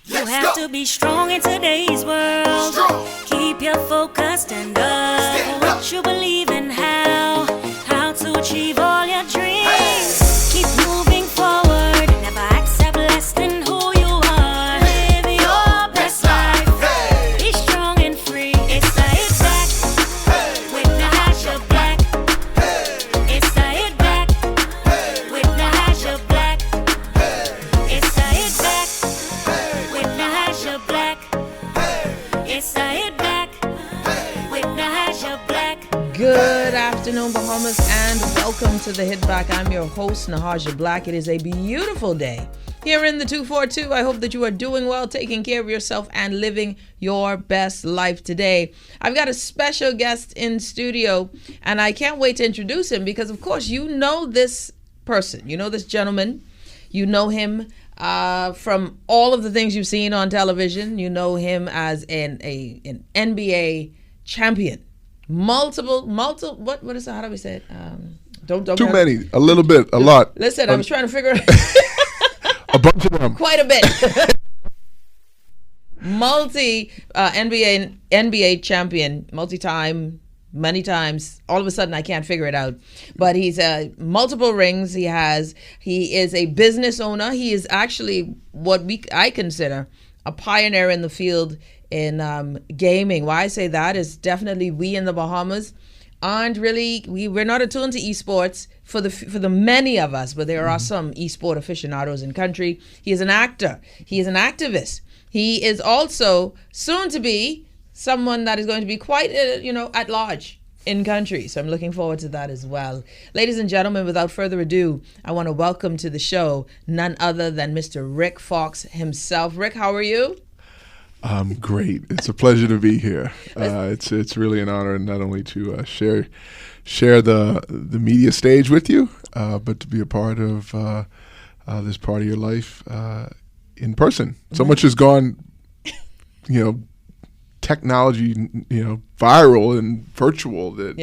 You have to be strong in today's world. Keep your focus and up. What you believe in, how to achieve all your dreams. Keep moving forward. Never accept less than who you are. Live your best life. Be strong and free. It's the Hit Back with Nahaja Black. It's the Hit Back with Nahaja Black. It's the Hit Back with Nahaja Black. It's the Hit Back with Nahaja Black. Good afternoon, Bahamas, and welcome to the Hit Back. I'm your host, Nahaja Black. It is a beautiful day here in the 242. I hope that you are doing well, taking care of yourself, and living your best life today. I've got a special guest in studio, and I can't wait to introduce him because, of course, you know this person. You know this gentleman. You know him from all of the things you've seen on television. You know him as an NBA champion. Multiple, what is that? How do we say it? Don't Too many, a little bit, a lot. Listen, I was trying to figure out a bunch of them. quite a bit. Multi NBA champion, multi-time, many times. All of a sudden, I can't figure it out. But he's multiple rings. He is a business owner. He is actually what I consider a pioneer in the field in gaming. Why I say that is definitely we in the Bahamas aren't really, we're not attuned to esports for the many of us, but there are some esport aficionados in country. He is an actor. He is an activist. He is also soon to be someone that is going to be quite at large in country. So I'm looking forward to that as well. Ladies and gentlemen, without further ado, I want to welcome to the show none other than Mr. Rick Fox himself. Rick, how are you? I'm great. It's a pleasure to be here. It's really an honor not only to share the media stage with you, but to be a part of this part of your life in person. So much has gone, technology, viral and virtual that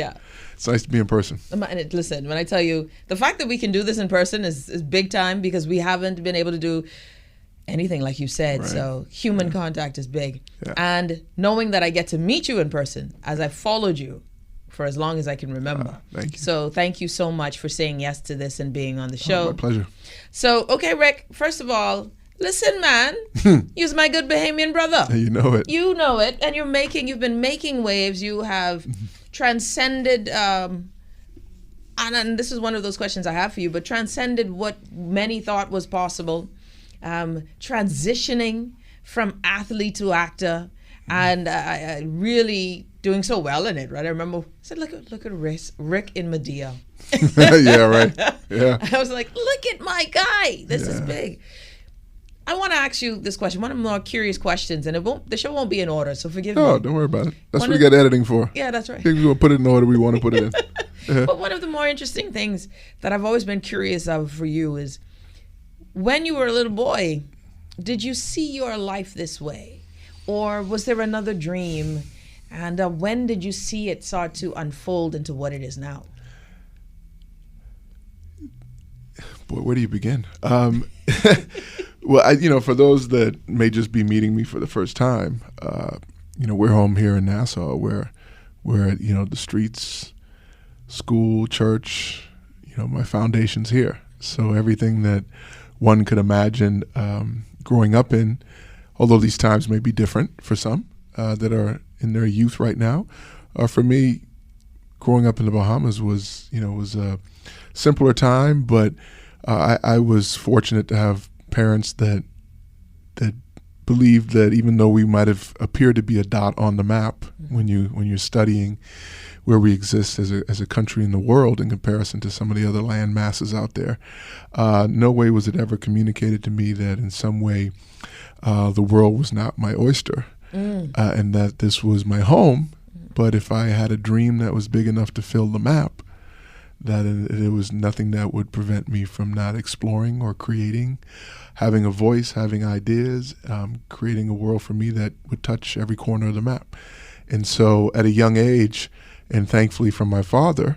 it's nice to be in person. Listen, when I tell you, the fact that we can do this in person is big time because we haven't been able to do anything like you said. Right. So human contact is big. Yeah. And knowing that I get to meet you in person as I followed you for as long as I can remember. Thank you. So thank you so much for saying yes to this and being on the show. My pleasure. So, okay, Rick, first of all, listen, man, you're my good Bahamian brother. You know it. You know it. And you've been making waves. You have transcended, and this is one of those questions I have for you, but transcended what many thought was possible. Transitioning from athlete to actor, and really doing so well in it, right? I remember I said, look at Rick in Medea. Yeah, right. Yeah. I was like, look at my guy. This is big. I want to ask you this question, one of the more curious questions, and the show won't be in order, so forgive me. Oh, don't worry about it. That's what we got editing for. Yeah, that's right. If we want to put it in order, we want to put it in. Yeah. But one of the more interesting things that I've always been curious of for you is, when you were a little boy, did you see your life this way? Or was there another dream? And when did you see it start to unfold into what it is now? Boy, where do you begin? Well, for those that may just be meeting me for the first time, we're home here in Nassau where the streets, school, church, my foundation's here. So everything that one could imagine growing up in, although these times may be different for some that are in their youth right now. For me, growing up in the Bahamas was a simpler time, but I was fortunate to have parents that believed that even though we might have appeared to be a dot on the map when you're studying where we exist as a country in the world in comparison to some of the other land masses out there. No way was it ever communicated to me that in some way the world was not my oyster and that this was my home. But if I had a dream that was big enough to fill the map, that it was nothing that would prevent me from not exploring or creating, having a voice, having ideas, creating a world for me that would touch every corner of the map. And so at a young age, and thankfully from my father,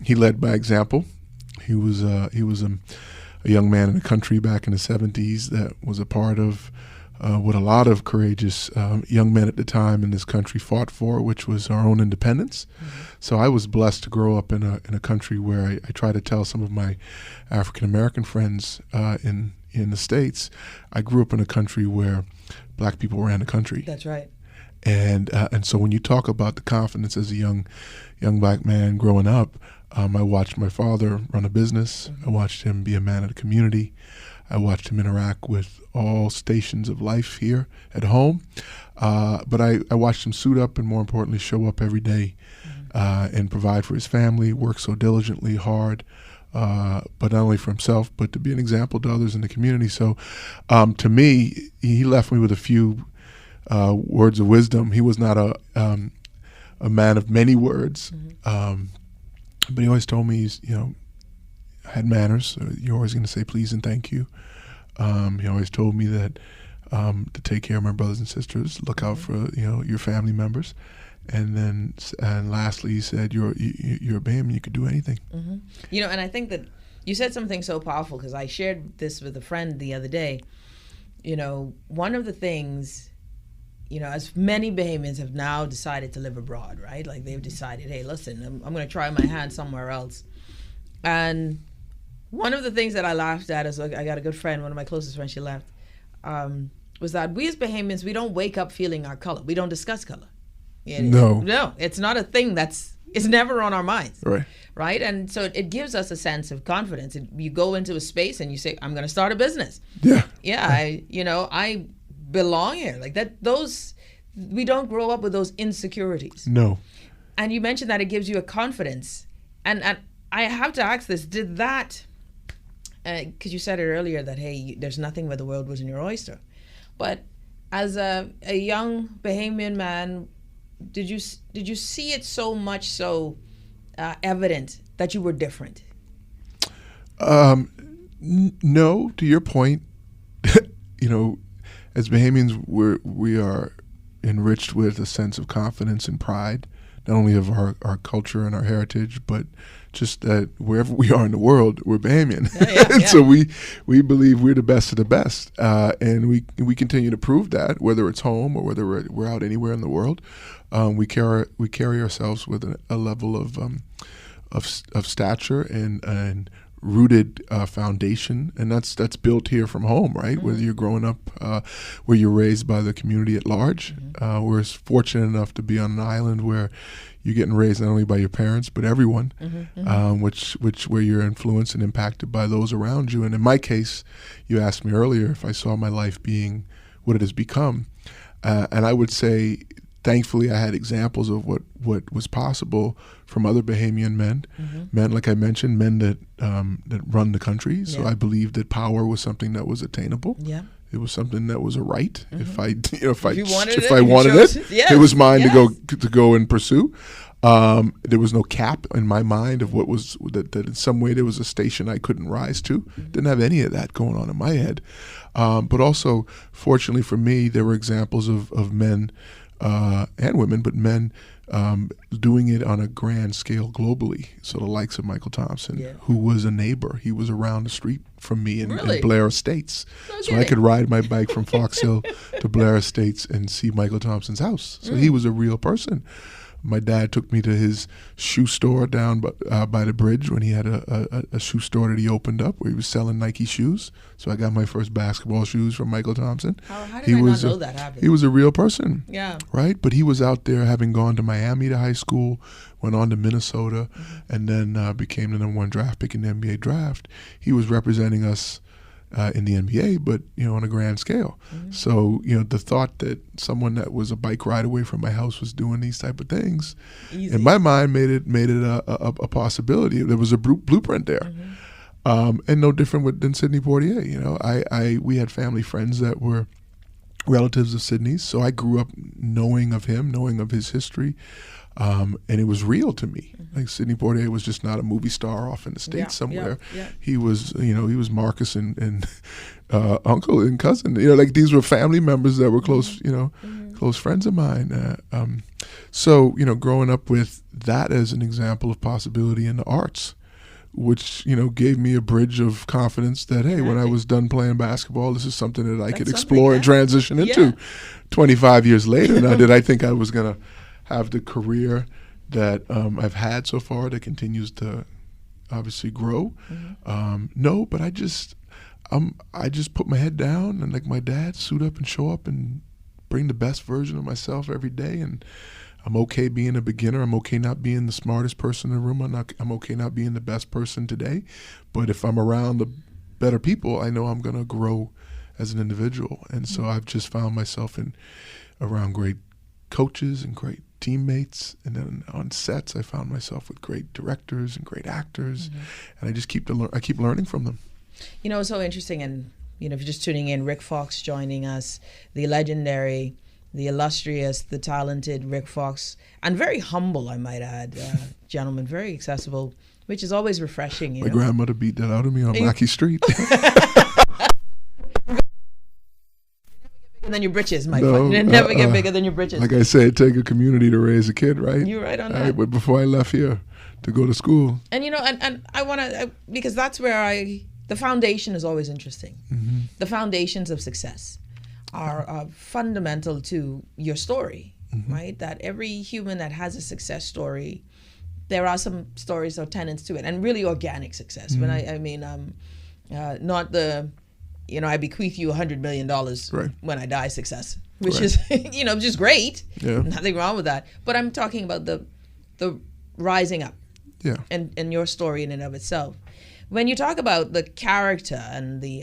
he led by example. He was a young man in the country back in the 70s that was a part of what a lot of courageous young men at the time in this country fought for, which was our own independence. So I was blessed to grow up in a country where I try to tell some of my African American friends in the States, I grew up in a country where black people ran the country. That's right. And so when you talk about the confidence as a young black man growing up, I watched my father run a business. I watched him be a man of the community. I watched him interact with all stations of life here at home. But I watched him suit up and, more importantly, show up every day and provide for his family, work so diligently, hard, but not only for himself, but to be an example to others in the community. So to me, he left me with a few words of wisdom. He was not a man of many words, but he always told me, had manners. You're always going to say please and thank you. He always told me that to take care of my brothers and sisters, look out for your family members, and lastly he said you're a Bahamian, you could do anything. And I think that you said something so powerful, because I shared this with a friend the other day. One of the things, as many Bahamians have now decided to live abroad, right? Like they've decided, hey, listen, I'm going to try my hand somewhere else. And one of the things that I laughed at is, I got a good friend, one of my closest friends, she left, was that we as Bahamians, we don't wake up feeling our color. We don't discuss color. No, it's not a thing it's never on our minds. Right? And so it gives us a sense of confidence. You go into a space and you say, I'm going to start a business. I belong here. Like that, we don't grow up with those insecurities. No. And you mentioned that it gives you a confidence. And I have to ask this, did that, because you said it earlier that, hey, there's nothing where the world wasn't your oyster. But as a young Bahamian man, did you see it so much so evident that you were different? No, to your point, as Bahamians, we are enriched with a sense of confidence and pride, not only of our culture and our heritage, but just that wherever we are in the world, we're Bahamian. And so we believe we're the best of the best. And we continue to prove that, whether it's home or whether we're out anywhere in the world. We carry ourselves with a level of stature and rooted foundation, and that's built here from home, right? Whether you're growing up where you're raised by the community at large. We're fortunate enough to be on an island where you're getting raised not only by your parents but everyone, where you're influenced and impacted by those around you. And in my case, you asked me earlier if I saw my life being what it has become, and I would say, thankfully, I had examples of what was possible from other Bahamian men, men, like I mentioned, men that run the country. So I believed that power was something that was attainable. It was something that was a right. If I wanted it, it was mine to go and pursue. There was no cap in my mind of what was that in some way there was a station I couldn't rise to. Didn't have any of that going on in my head. But also, fortunately for me, there were examples of men and women, but men doing it on a grand scale globally. So the likes of Michael Thompson, who was a neighbor. He was around the street from me in Blair Estates. So I could ride my bike from Fox Hill to Blair Estates and see Michael Thompson's house. So he was a real person. My dad took me to his shoe store down by the bridge when he had a shoe store that he opened up where he was selling Nike shoes. So I got my first basketball shoes from Michael Thompson. How did I not know that happened? He was a real person. Yeah. Right? But he was out there having gone to Miami to high school, went on to Minnesota, and then became the #1 draft pick in the NBA draft. He was representing us in the NBA, but on a grand scale. So the thought that someone that was a bike ride away from my house was doing these type of things, in my mind, made it a possibility. There was a blueprint there, and no different than Sidney Poitier. We had family friends that were relatives of Sidney's, so I grew up knowing of him, knowing of his history. And it was real to me. Like Sidney Poitier was just not a movie star off in the States somewhere. He was, he was Marcus and uncle and cousin. Like these were family members that were close, close friends of mine. So, growing up with that as an example of possibility in the arts, which, gave me a bridge of confidence that, hey, when I was done playing basketball, this is something that I could explore and transition into. 25 years later, now, did I think I was going to have the career that I've had so far that continues to obviously grow? No, but I just put my head down and, like my dad, suit up and show up and bring the best version of myself every day. And I'm okay being a beginner. I'm okay not being the smartest person in the room. I'm okay not being the best person today. But if I'm around the better people, I know I'm going to grow as an individual. And so I've just found myself around great coaches and great teammates. And then on sets, I found myself with great directors and great actors. And I just keep learning from them. It's so interesting. And, if you're just tuning in, Rick Fox joining us, the legendary, the illustrious, the talented Rick Fox, and very humble, I might add, gentleman, very accessible, which is always refreshing. My grandmother beat that out of me on Lackey Street. Than your britches, my friend. You never get bigger than your britches. Like I say, it take a community to raise a kid, right? You're right on that. But before I left here to go to school. And, and I want to, because that's where the foundation is always interesting. The foundations of success are fundamental to your story, right? That every human that has a success story, there are some stories or tenets to it, and really organic success. When I mean, not the, I bequeath you $100 million when I die success, which is, just great. Yeah. Nothing wrong with that. But I'm talking about the rising up. Yeah. And your story in and of itself. When you talk about the character and the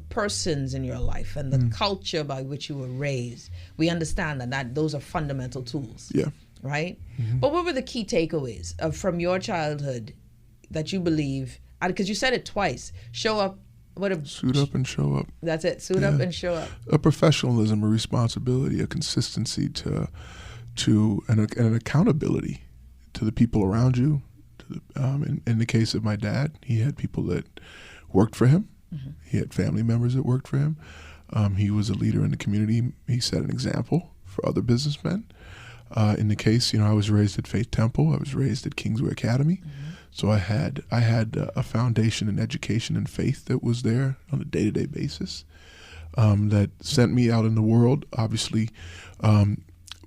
persons in your life and the culture by which you were raised, we understand that those are fundamental tools. Yeah. Right? But what were the key takeaways from your childhood that you believe, because you said it twice, show up, suit up and show up. That's it, suit up and show up. A professionalism, a responsibility, a consistency to an accountability to the people around you. In the case of my dad, he had people that worked for him. He had family members that worked for him. He was a leader in the community. He set an example for other businessmen. In the case, I was raised at Faith Temple. I was raised at Kingsway Academy. So I had a foundation in education and faith that was there on a day-to-day basis that sent me out in the world, obviously,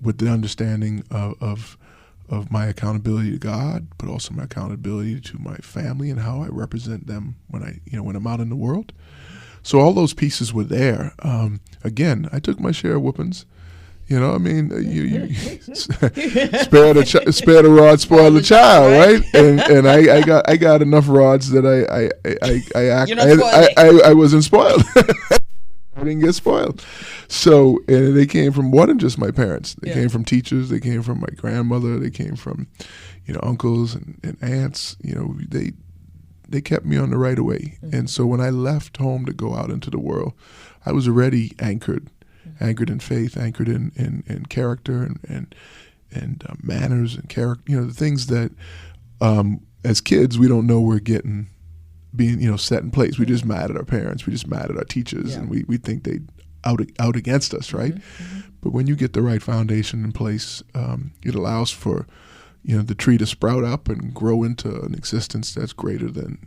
with the understanding of my accountability to God, but also my accountability to my family and how I represent them when I'm out in the world. So all those pieces were there. Again, I took my share of whoopings. You spare the rod, spoil the child, right? And I got enough rods that I wasn't spoiled. I didn't get spoiled. So, and they came from more than just my parents. They came from teachers. They came from my grandmother. They came from, uncles and aunts. They kept me on the right way. And so when I left home to go out into the world, I was already anchored in faith, anchored in character and manners and character. The things that as kids we don't know we're getting. Being set in place. We just mad at our parents. We just mad at our teachers, and we think they out against us, right? But when you get the right foundation in place, it allows for the tree to sprout up and grow into an existence that's greater than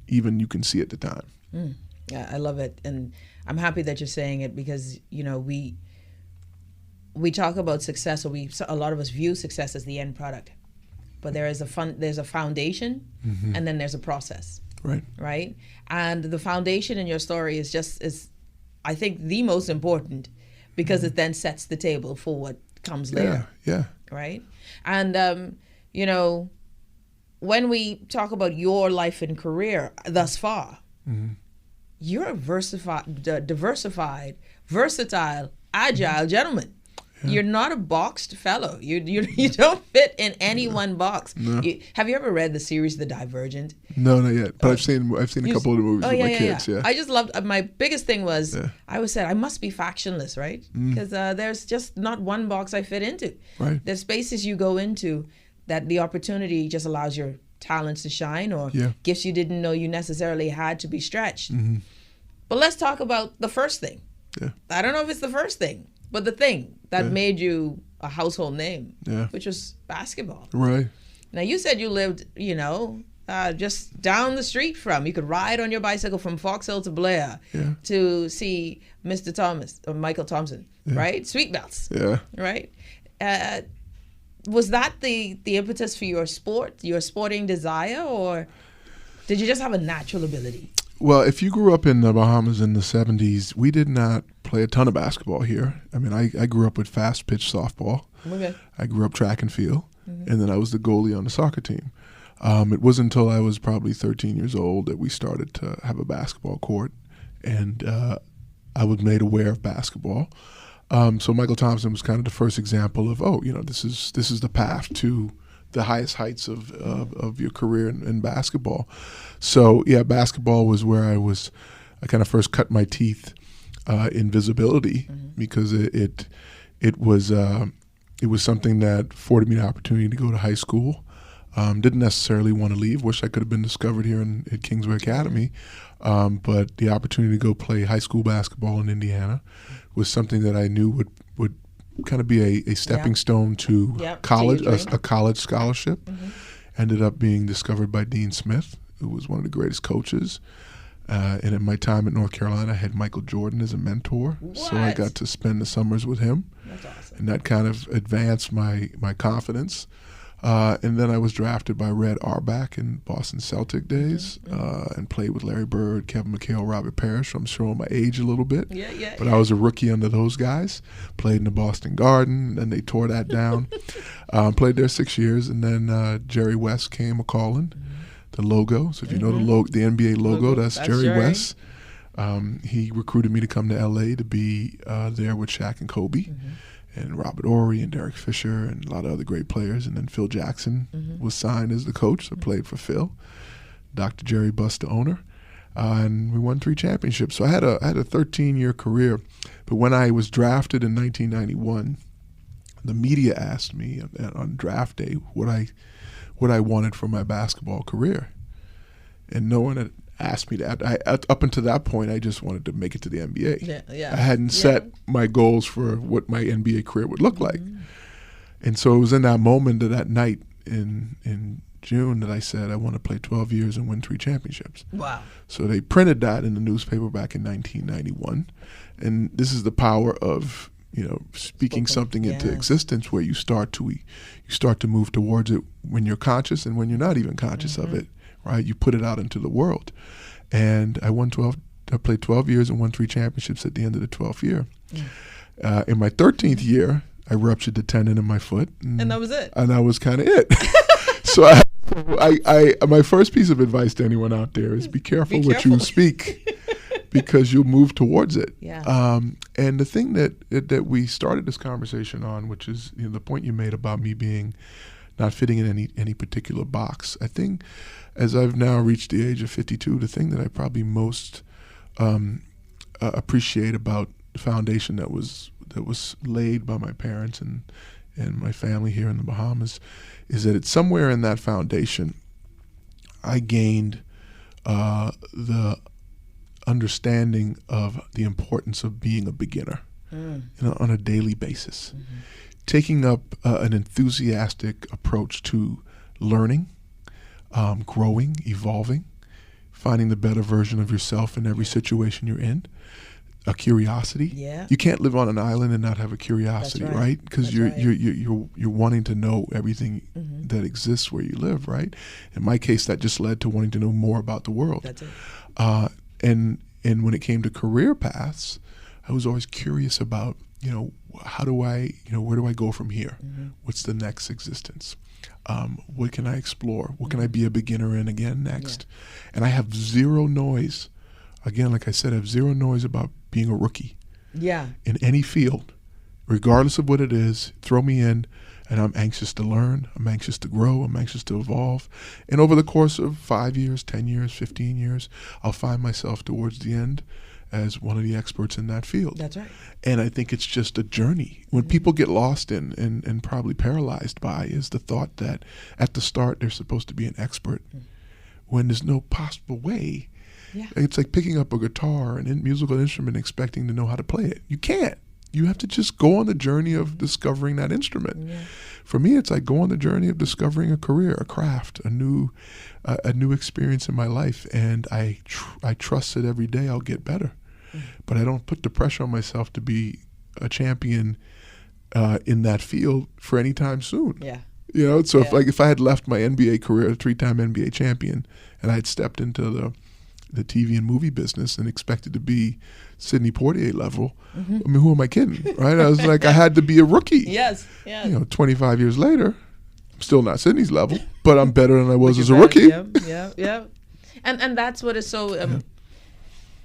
even you can see at the time. Yeah, I love it, and I'm happy that you're saying it because we talk about success, or a lot of us view success as the end product, but there's a foundation, and then there's a process. Right. And the foundation in your story is I think the most important because it then sets the table for what comes later. Yeah. Right. And when we talk about your life and career thus far, you're a diversified, versatile, agile gentleman. Yeah. You're not a boxed fellow. You don't fit in any one box. No. Have you ever read the series The Divergent? No, not yet. But I've seen a couple of the movies with my kids. Yeah. I just loved. My biggest thing was I always said I must be factionless, right? Because there's just not one box I fit into. Right. There's spaces you go into that the opportunity just allows your talents to shine, or gifts you didn't know you necessarily had to be stretched. But let's talk about the first thing. Yeah. I don't know if it's the first thing, but the thing that made you a household name, which was basketball. Right. Now, you said you lived, just down the street from. You could ride on your bicycle from Fox Hill to Blair to see Mr. Thomas or Michael Thompson, right? Sweet belts, right? Was that the impetus for your sport, your sporting desire, or did you just have a natural ability? Well, if you grew up in the Bahamas in the 70s, we did not play a ton of basketball here. I mean, I grew up with fast pitch softball. Okay. I grew up track and field, and then I was the goalie on the soccer team. It wasn't until I was probably 13 years old that we started to have a basketball court, and I was made aware of basketball. So Michael Thompson was kind of the first example of, this is the path to the highest heights of your career in basketball. So yeah, basketball was where I kind of first cut my teeth in visibility, because it was something that afforded me the opportunity to go to high school. Didn't necessarily want to leave. Wish I could have been discovered here at Kingsway Academy. But the opportunity to go play high school basketball in Indiana was something that I knew would kind of be a stepping stone to college, a college scholarship. Ended up being discovered by Dean Smith, who was one of the greatest coaches. And in my time at North Carolina, I had Michael Jordan as a mentor. What? So I got to spend the summers with him. That's awesome. And that kind of advanced my confidence. And then I was drafted by Red Auerbach in Boston Celtic days, and played with Larry Bird, Kevin McHale, Robert Parrish. I'm showing my age a little bit. But I was a rookie under those guys. Played in the Boston Garden, and then they tore that down. Played there 6 years, and then Jerry West came a-calling, the logo. So if you know the NBA logo, that's Jerry West. He recruited me to come to L.A. to be there with Shaq and Kobe. And Robert Ory and Derek Fisher and a lot of other great players. And then Phil Jackson was signed as the coach, so played for Phil. Dr. Jerry Buss, the owner. And we won 3 championships. So I had a 13-year career. But when I was drafted in 1991, the media asked me on draft day what I wanted for my basketball career. And no one had asked me that. Up until that point, I just wanted to make it to the NBA. I hadn't set my goals for what my NBA career would look like. And so it was in that moment, that night in June, that I said, I want to play 12 years and win 3 championships. Wow. So they printed that in the newspaper back in 1991. And this is the power of speaking something into existence, where you start to move towards it when you're conscious and when you're not even conscious of it. Right, you put it out into the world, and I played 12 years and won 3 championships at the end of the 12th year. In my 13th year, I ruptured the tendon in my foot, and that was it. And that was kind of it. So my first piece of advice to anyone out there is be careful what you speak, because you'll move towards it. And the thing that we started this conversation on, which is the point you made about me being not fitting in any particular box. I think as I've now reached the age of 52, the thing that I probably most appreciate about the foundation that was laid by my parents and my family here in the Bahamas is that it's somewhere in that foundation I gained the understanding of the importance of being a beginner on a daily basis. Taking up an enthusiastic approach to learning, growing, evolving, finding the better version of yourself in every situation you're in, a curiosity. You can't live on an island and not have a curiosity, right? Because you're wanting to know everything that exists where you live, right? In my case, that just led to wanting to know more about the world. That's it. And when it came to career paths, I was always curious about how do I, where do I go from here? What's the next existence? What can I explore? What can I be a beginner in again next? And I have zero noise. Again, like I said, I have zero noise about being a rookie. In any field, regardless of what it is, throw me in, and I'm anxious to learn. I'm anxious to grow. I'm anxious to evolve. And over the course of 5 years, 10 years, 15 years, I'll find myself towards the end as one of the experts in that field. That's right. And I think it's just a journey. When people get lost in and probably paralyzed by is the thought that at the start they're supposed to be an expert when there's no possible way. It's like picking up a guitar, an musical instrument, expecting to know how to play it. You can't. You have to just go on the journey of discovering that instrument. for me, it's like go on the journey of discovering a career, a craft, a new experience in my life, and I trust that every day I'll get better. But I don't put the pressure on myself to be a champion in that field for any time soon. Yeah. You know, so if I had left my NBA career, a 3-time NBA champion, and I had stepped into the TV and movie business and expected to be Sidney Poitier level, I mean, who am I kidding, right? I was like, I had to be a rookie. Yes. 25 years later, I'm still not Sidney's level, but I'm better than I was as a rookie. Yeah. And that's what is so,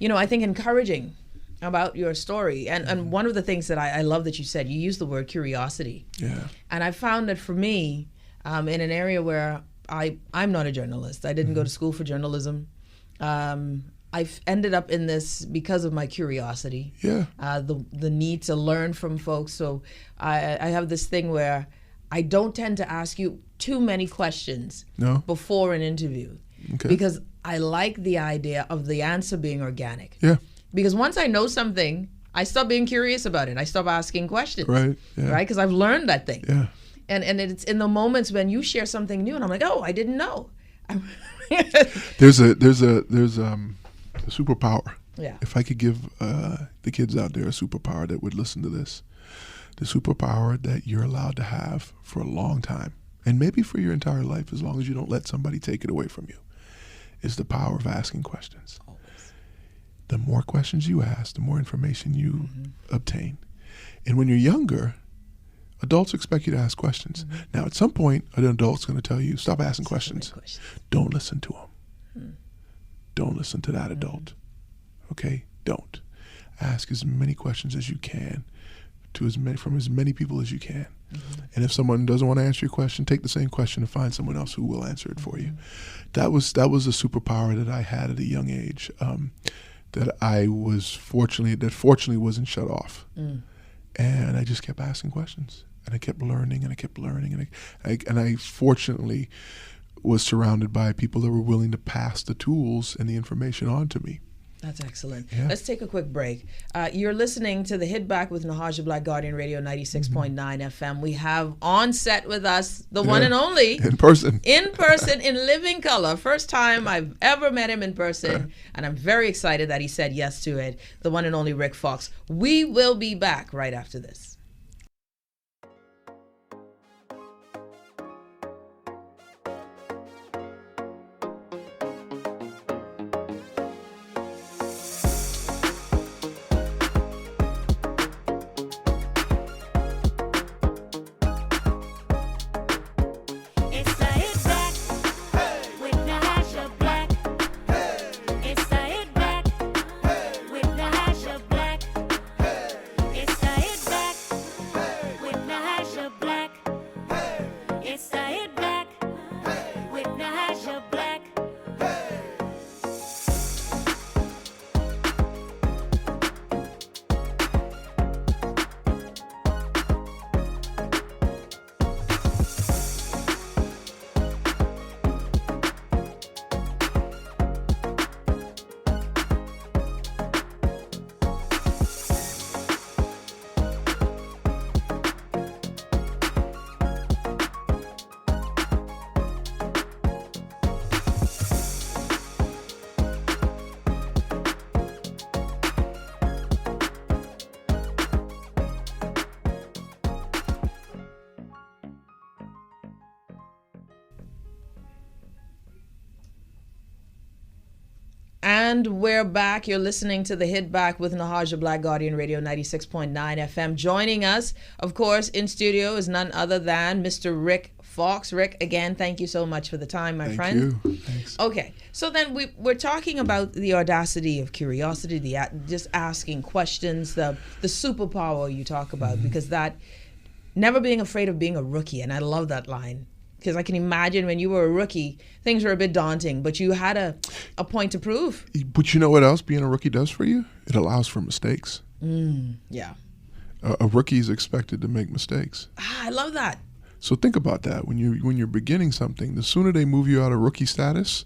I think encouraging about your story. And one of the things that I love that you said, you used the word curiosity. Yeah. And I found that for me, in an area where I'm not a journalist, I didn't go to school for journalism. I've ended up in this because of my curiosity. Yeah. The need to learn from folks. So I have this thing where I don't tend to ask you too many questions before an interview. Okay. Because I like the idea of the answer being organic. Yeah. Because once I know something, I stop being curious about it. I stop asking questions. Right. Yeah. Right? Because I've learned that thing. Yeah. And it's in the moments when you share something new and I'm like, oh, I didn't know. There's a superpower. Yeah. If I could give the kids out there a superpower that would listen to this, the superpower that you're allowed to have for a long time, and maybe for your entire life, as long as you don't let somebody take it away from you, is the power of asking questions. Always. The more questions you ask, the more information you obtain. And when you're younger, adults expect you to ask questions. Now, at some point, an adult's going to tell you, stop asking questions. Don't listen to them. Don't listen to that adult. Okay? Don't. Ask as many questions as you can from as many people as you can. And if someone doesn't want to answer your question, take the same question and find someone else who will answer it for you. That was a superpower that I had at a young age, that fortunately wasn't shut off. And I just kept asking questions, and I kept learning, and I fortunately was surrounded by people that were willing to pass the tools and the information on to me. That's excellent. Yeah. Let's take a quick break. You're listening to the Hit Back with Nahaja Black, Guardian Radio 96.9 FM. We have on set with us the one and only. In person, in living color. First time I've ever met him in person. And I'm very excited that he said yes to it. The one and only Rick Fox. We will be back right after this. And we're back. You're listening to the Hit Back with Nahaja Black, Guardian Radio 96.9 FM. Joining us, of course, in studio is none other than Mr. Rick Fox. Rick, again, thank you so much for the time, my friend. Thank you. Thanks. Okay, so then we're talking about the audacity of curiosity, just asking questions, the superpower you talk about, because that never being afraid of being a rookie, and I love that line. Because I can imagine when you were a rookie, things were a bit daunting, but you had a point to prove. But you know what else being a rookie does for you? It allows for mistakes. Yeah. A rookie is expected to make mistakes. I love that. So think about that. When you're beginning something, the sooner they move you out of rookie status,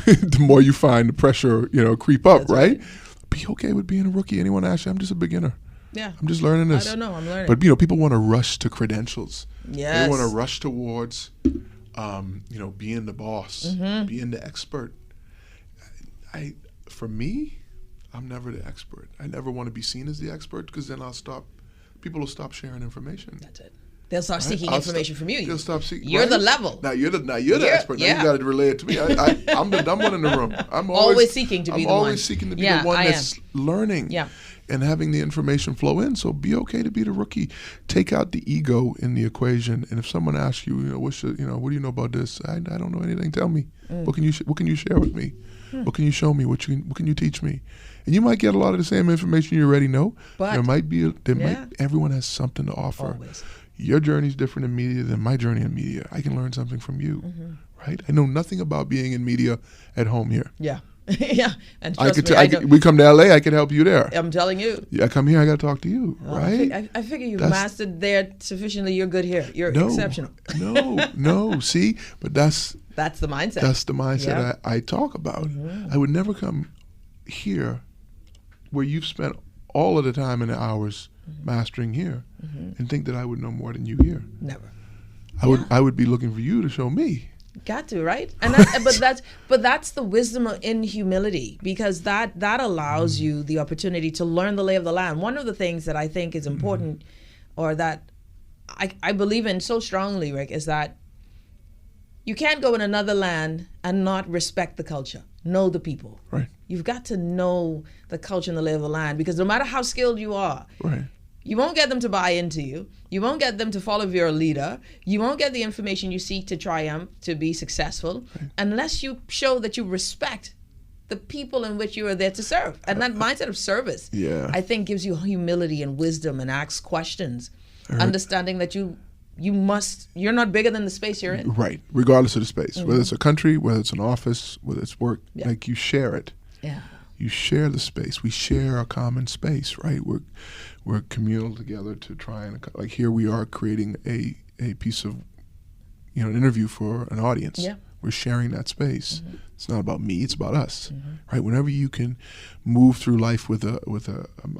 the more you find the pressure, creep up, right? Be okay with being a rookie. Anyone asks you, I'm just a beginner. Yeah. I'm just learning this. I don't know. I'm learning. But people want to rush to credentials. Yes. They want to rush towards, being the boss, being the expert. For me, I'm never the expert. I never want to be seen as the expert because then people will stop sharing information. That's it. They'll start seeking information from you. They'll stop seeking. You're the level. Now you're the expert. Now you got to relay it to me. I'm the dumb one in the room. I'm always seeking to be the one. I'm always seeking to be the one that's learning. Yeah. And having the information flow in. So be okay to be the rookie. Take out the ego in the equation. And if someone asks you, what do you know about this? I don't know anything. Tell me. What can you share with me? What can you show me? What can you teach me? And you might get a lot of the same information you already know. But everyone has something to offer. Always. Your journey is different in media than my journey in media. I can learn something from you, right? I know nothing about being in media at home here. Yeah. Yeah. And we come to LA, I can help you there. I'm telling you. Yeah, I come here, I got to talk to you, right? I figure you've mastered there sufficiently. You're good here. You're exceptional. No. See, but that's the mindset. That's the mindset I talk about. I would never come here where you've spent all of the time and the hours mastering here and think that I would know more than you here. Never. I would be looking for you to show me. Got to, right? And but that's the wisdom in humility, because that allows you the opportunity to learn the lay of the land. One of the things that I think is important, or that I believe in so strongly, Rick, is that you can't go in another land and not respect the culture, know the people. Right. You've got to know the culture and the lay of the land, because no matter how skilled you are, right, you won't get them to buy into you. You won't get them to follow your leader. You won't get the information you seek to triumph, to be successful, unless you show that you respect the people in which you are there to serve. And that mindset of service, I think, gives you humility and wisdom, and asks questions, understanding that you're not bigger than the space you're in. Right, regardless of the space. Whether it's a country, whether it's an office, whether it's work, like you share it. Yeah. You share the space. We share a common space, right? We're communal together to try and, like, here we are creating a piece of, an interview for an audience. Yeah. We're sharing that space. It's not about me, it's about us, right? Whenever you can move through life with a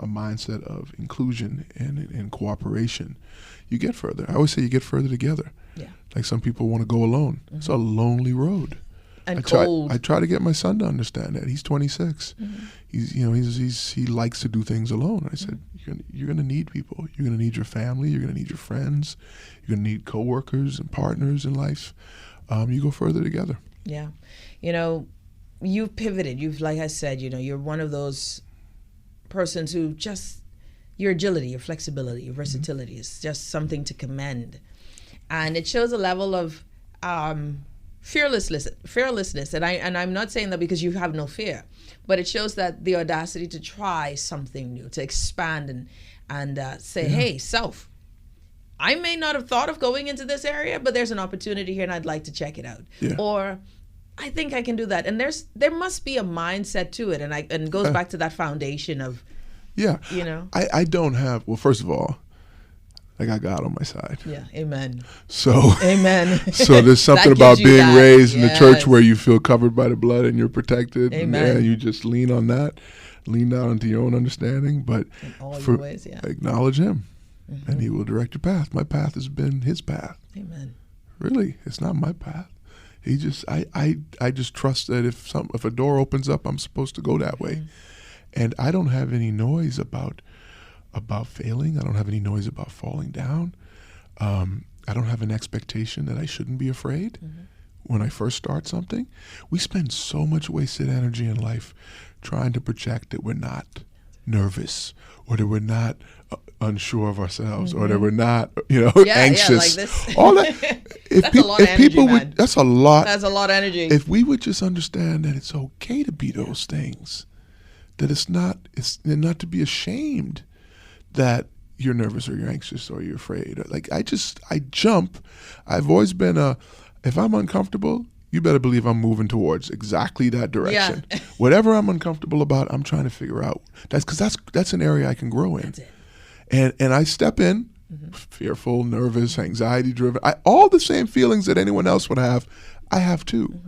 mindset of inclusion and cooperation, you get further. I always say you get further together. Yeah. Like, some people want to go alone. It's a lonely road. And cold. I try to get my son to understand that. He's 26. He likes to do things alone. I said, you're going to need people. You're going to need your family. You're going to need your friends. You're going to need coworkers and partners in life. You go further together. Yeah. You've pivoted. Like I said, you're one of those persons who just, your agility, your flexibility, your versatility is just something to commend. And it shows a level of fearlessness, and I'm not saying that because you have no fear, but it shows that the audacity to try something new, to expand and say, hey, self, I may not have thought of going into this area, but there's an opportunity here and I'd like to check it out. Yeah. Or I think I can do that. And there must be a mindset to it, and it goes back to that foundation of I don't have, well, first of all, I got God on my side. Yeah, amen. So, amen. So there's something about being raised in the church where you feel covered by the blood and you're protected. Amen. And you just lean on that, lean down into your own understanding, but in all your ways, acknowledge Him, and He will direct your path. My path has been His path. Amen. Really, it's not my path. He just, I just trust that if a door opens up, I'm supposed to go that way, and I don't have any noise about failing. I don't have any noise about falling down. I don't have an expectation that I shouldn't be afraid when I first start something. We spend so much wasted energy in life trying to project that we're not nervous, or that we're not unsure of ourselves, or that we're not, anxious. Yeah, like this. All that. That's a lot of energy, man. That's a lot. That's a lot of energy. If we would just understand that it's okay to be those things, that it's not to be ashamed that you're nervous or you're anxious or you're afraid. Like, I jump. I've always been if I'm uncomfortable, you better believe I'm moving towards exactly that direction. Yeah. Whatever I'm uncomfortable about, I'm trying to figure out. That's an area I can grow in. That's it. And I step in, fearful, nervous, anxiety driven. All the same feelings that anyone else would have, I have too.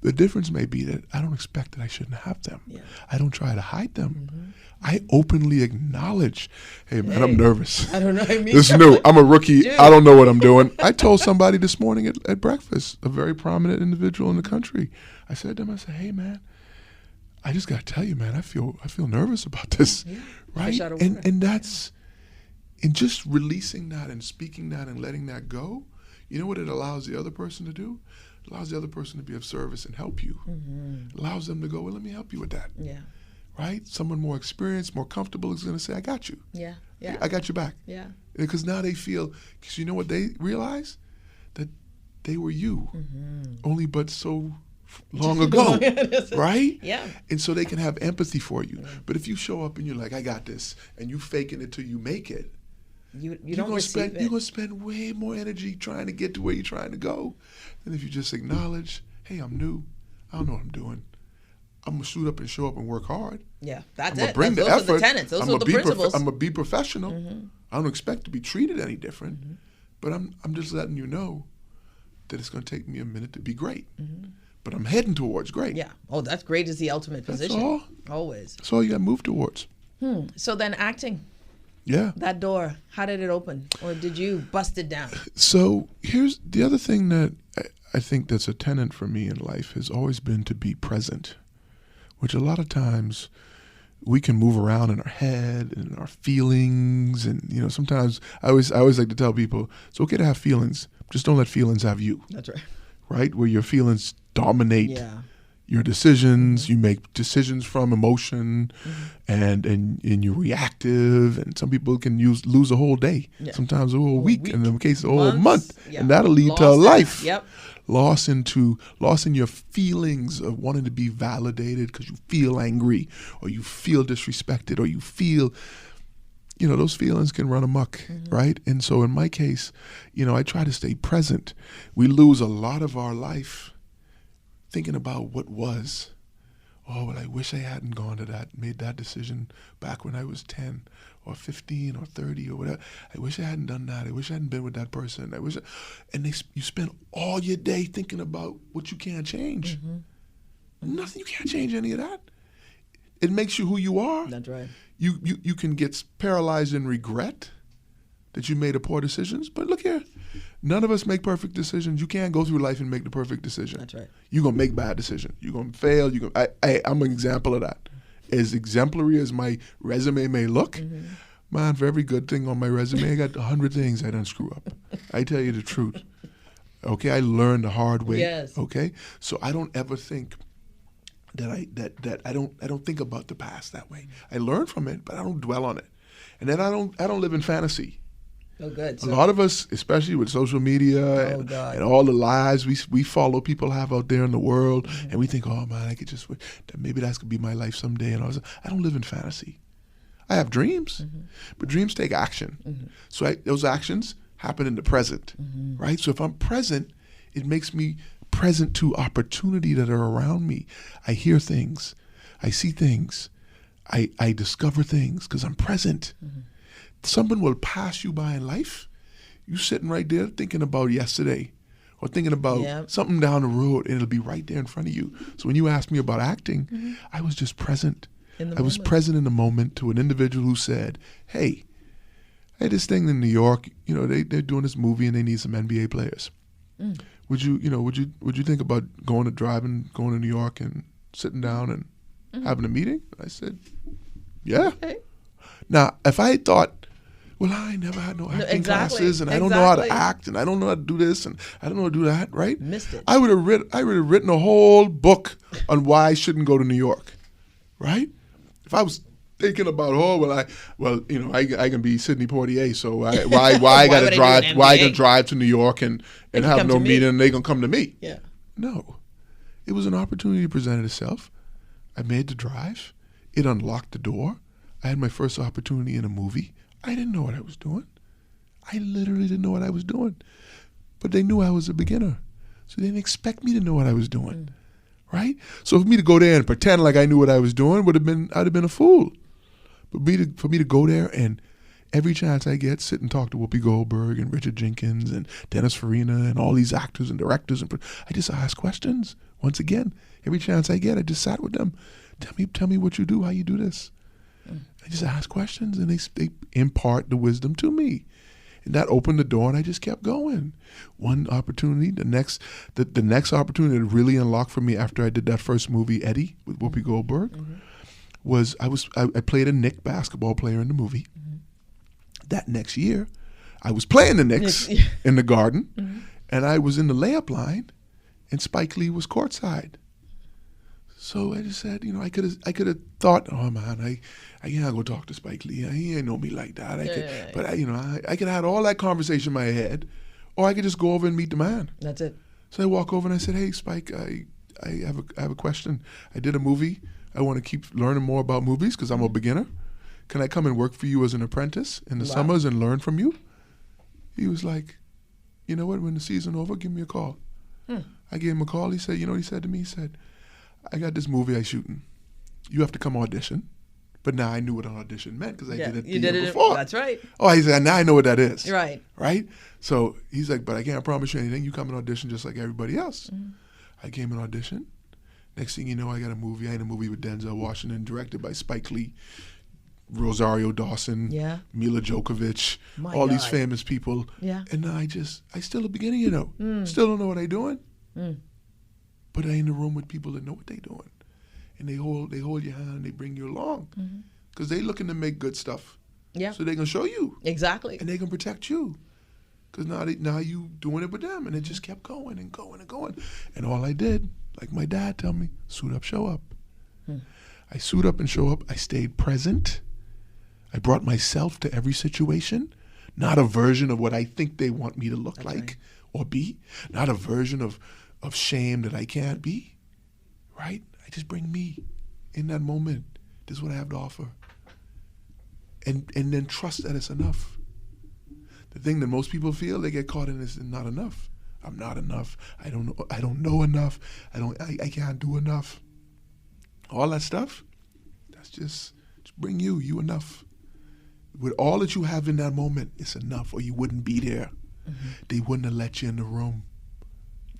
The difference may be that I don't expect that I shouldn't have them. Yeah. I don't try to hide them. I openly acknowledge, hey man, I'm nervous. I don't know. I mean, This is new. I'm a rookie. Dude. I don't know what I'm doing. I told somebody this morning at breakfast, a very prominent individual in the country. I said to him, I said, hey man, I just got to tell you, man, I feel nervous about this, right? Fish out of water. And that's, and just releasing that and speaking that and letting that go, you know what it allows the other person to do? It allows the other person to be of service and help you. It allows them to go, well, let me help you with that. Yeah. Right? Someone more experienced, more comfortable is going to say, I got you. Yeah. Yeah. I got your back. Yeah. Because now they feel, because you know what they realize? That they were you, only but so long ago, right? Yeah. And so they can have empathy for you. But if you show up and you're like, I got this, and you faking it till you make it, You you're don't gonna receive it. You're going to spend way more energy trying to get to where you're trying to go than if you just acknowledge, hey, I'm new. I don't know what I'm doing. I'm going to suit up and show up and work hard. Yeah, that's I'm it. bring Those the are effort. the tenets. Those are the principles. I'm gonna be professional. I don't expect to be treated any different, but I'm just letting you know that it's gonna take me a minute to be great. But I'm heading towards great. Yeah. Oh, that's great is the ultimate That's position. all. Always. That's all you gotta move towards. So then acting, Yeah. that door, how did it open? Or did you bust it down? So here's the other thing that I think that's a tenet for me in life has always been to be present, which a lot of times we can move around in our head and in our feelings, and sometimes I always like to tell people it's okay to have feelings, just don't let feelings have you. That's right. Right? Where your feelings dominate Yeah. your decisions, you make decisions from emotion, and you're reactive, and some people can lose a whole day, sometimes a whole week, in the case a whole month, and that'll lead to a life. Yep. Loss in your feelings of wanting to be validated because you feel angry or you feel disrespected or you feel, those feelings can run amok, right? And so in my case, I try to stay present. We lose a lot of our life thinking about what was. Oh, well, I wish I hadn't made that decision back when I was 10 or 15 or 30 or whatever. I wish I hadn't done that. I wish I hadn't been with that person. You spend all your day thinking about what you can't change. Nothing, you can't change any of that. It makes you who you are. That's right. You can get paralyzed in regret that you made a poor decisions. But look here, none of us make perfect decisions. You can't go through life and make the perfect decision. That's right. You're going to make bad decisions. You're going to fail. I'm an example of that. As exemplary as my resume may look, man, for every good thing on my resume, I got 100 things I done screw up. I tell you the truth. Okay, I learned the hard way. Yes. Okay, so I don't ever think that I don't think about the past that way. I learn from it, but I don't dwell on it. And then I don't live in fantasy. Oh, good. A lot of us, especially with social media and all the lies we follow people have out there in the world, and we think, oh man, I could just maybe that's gonna be my life someday. And I don't live in fantasy. I have dreams, but dreams take action. So those actions happen in the present, right? So if I'm present, it makes me present to opportunity that are around me. I hear things, I see things, I discover things because I'm present. Someone will pass you by in life. You sitting right there thinking about yesterday or thinking about something down the road, and it'll be right there in front of you. So when you asked me about acting, I was just present. I was present in the moment to an individual who said, hey, I had this thing in New York, they're doing this movie and they need some NBA players. Would you think about going to New York and sitting down and having a meeting? I said, yeah. Okay. Now, if I thought, well, I never had no acting classes, and I don't know how to act, and I don't know how to do this, and I don't know how to do that, right? Missed it. I would have written a whole book on why I shouldn't go to New York, right? If I was thinking about, I can be Sidney Poitier, so why I gotta drive? Why I gotta drive to New York and have no meeting, and they gonna come to me? Yeah. No, it was an opportunity that presented itself. I made the drive. It unlocked the door. I had my first opportunity in a movie. I didn't know what I was doing. I literally didn't know what I was doing. But they knew I was a beginner. So they didn't expect me to know what I was doing. Right? So for me to go there and pretend like I knew what I was doing I'd have been a fool. But for me to go there and every chance I get, sit and talk to Whoopi Goldberg and Richard Jenkins and Dennis Farina and all these actors and directors. And I just ask questions. Once again, every chance I get, I just sat with them. Tell me what you do, how you do this. I just ask questions, and they impart the wisdom to me. And that opened the door, and I just kept going. One opportunity, the next opportunity that really unlocked for me after I did that first movie, Eddie, with Whoopi Goldberg, was I played a Knick basketball player in the movie. That next year, I was playing the Knicks in the Garden, and I was in the layup line, and Spike Lee was courtside. So I just said, I could have thought, oh man, I can't go talk to Spike Lee. He ain't know me like that. But I could have had all that conversation in my head, or I could just go over and meet the man. That's it. So I walk over and I said, hey Spike, I have a question. I did a movie. I want to keep learning more about movies because I'm a beginner. Can I come and work for you as an apprentice in the summers and learn from you? He was like, you know what? When the season over, give me a call. I gave him a call. He said, you know what he said to me? He said, I got this movie I shooting. You have to come audition. But now I knew what an audition meant because I did it the year before. That's right. Oh, he said, now I know what that is. Right. Right? So he's like, but I can't promise you anything. You come and audition just like everybody else. I came and auditioned. Next thing you know, I got a movie. I had a movie with Denzel Washington, directed by Spike Lee, Rosario Dawson, Mila Djokovic, these famous people. Yeah. And now I still a beginner, Still don't know what I'm doing. But I in the room with people that know what they're doing. And they hold your hand and they bring you along. Because they looking to make good stuff. Yeah. So they can show you. Exactly. And they can protect you. Because now you doing it with them. And it just kept going and going and going. And all I did, like my dad tell me, suit up, show up. I suit up and show up. I stayed present. I brought myself to every situation. Not a version of what I think they want me to look like or be. Not a version of shame that I can't be. Right? I just bring me in that moment. This is what I have to offer. And then trust that it's enough. The thing that most people feel they get caught in is not enough. I'm not enough. I don't know enough. I can't do enough. All that stuff, that's just bring you enough. With all that you have in that moment, it's enough, or you wouldn't be there. They wouldn't have let you in the room.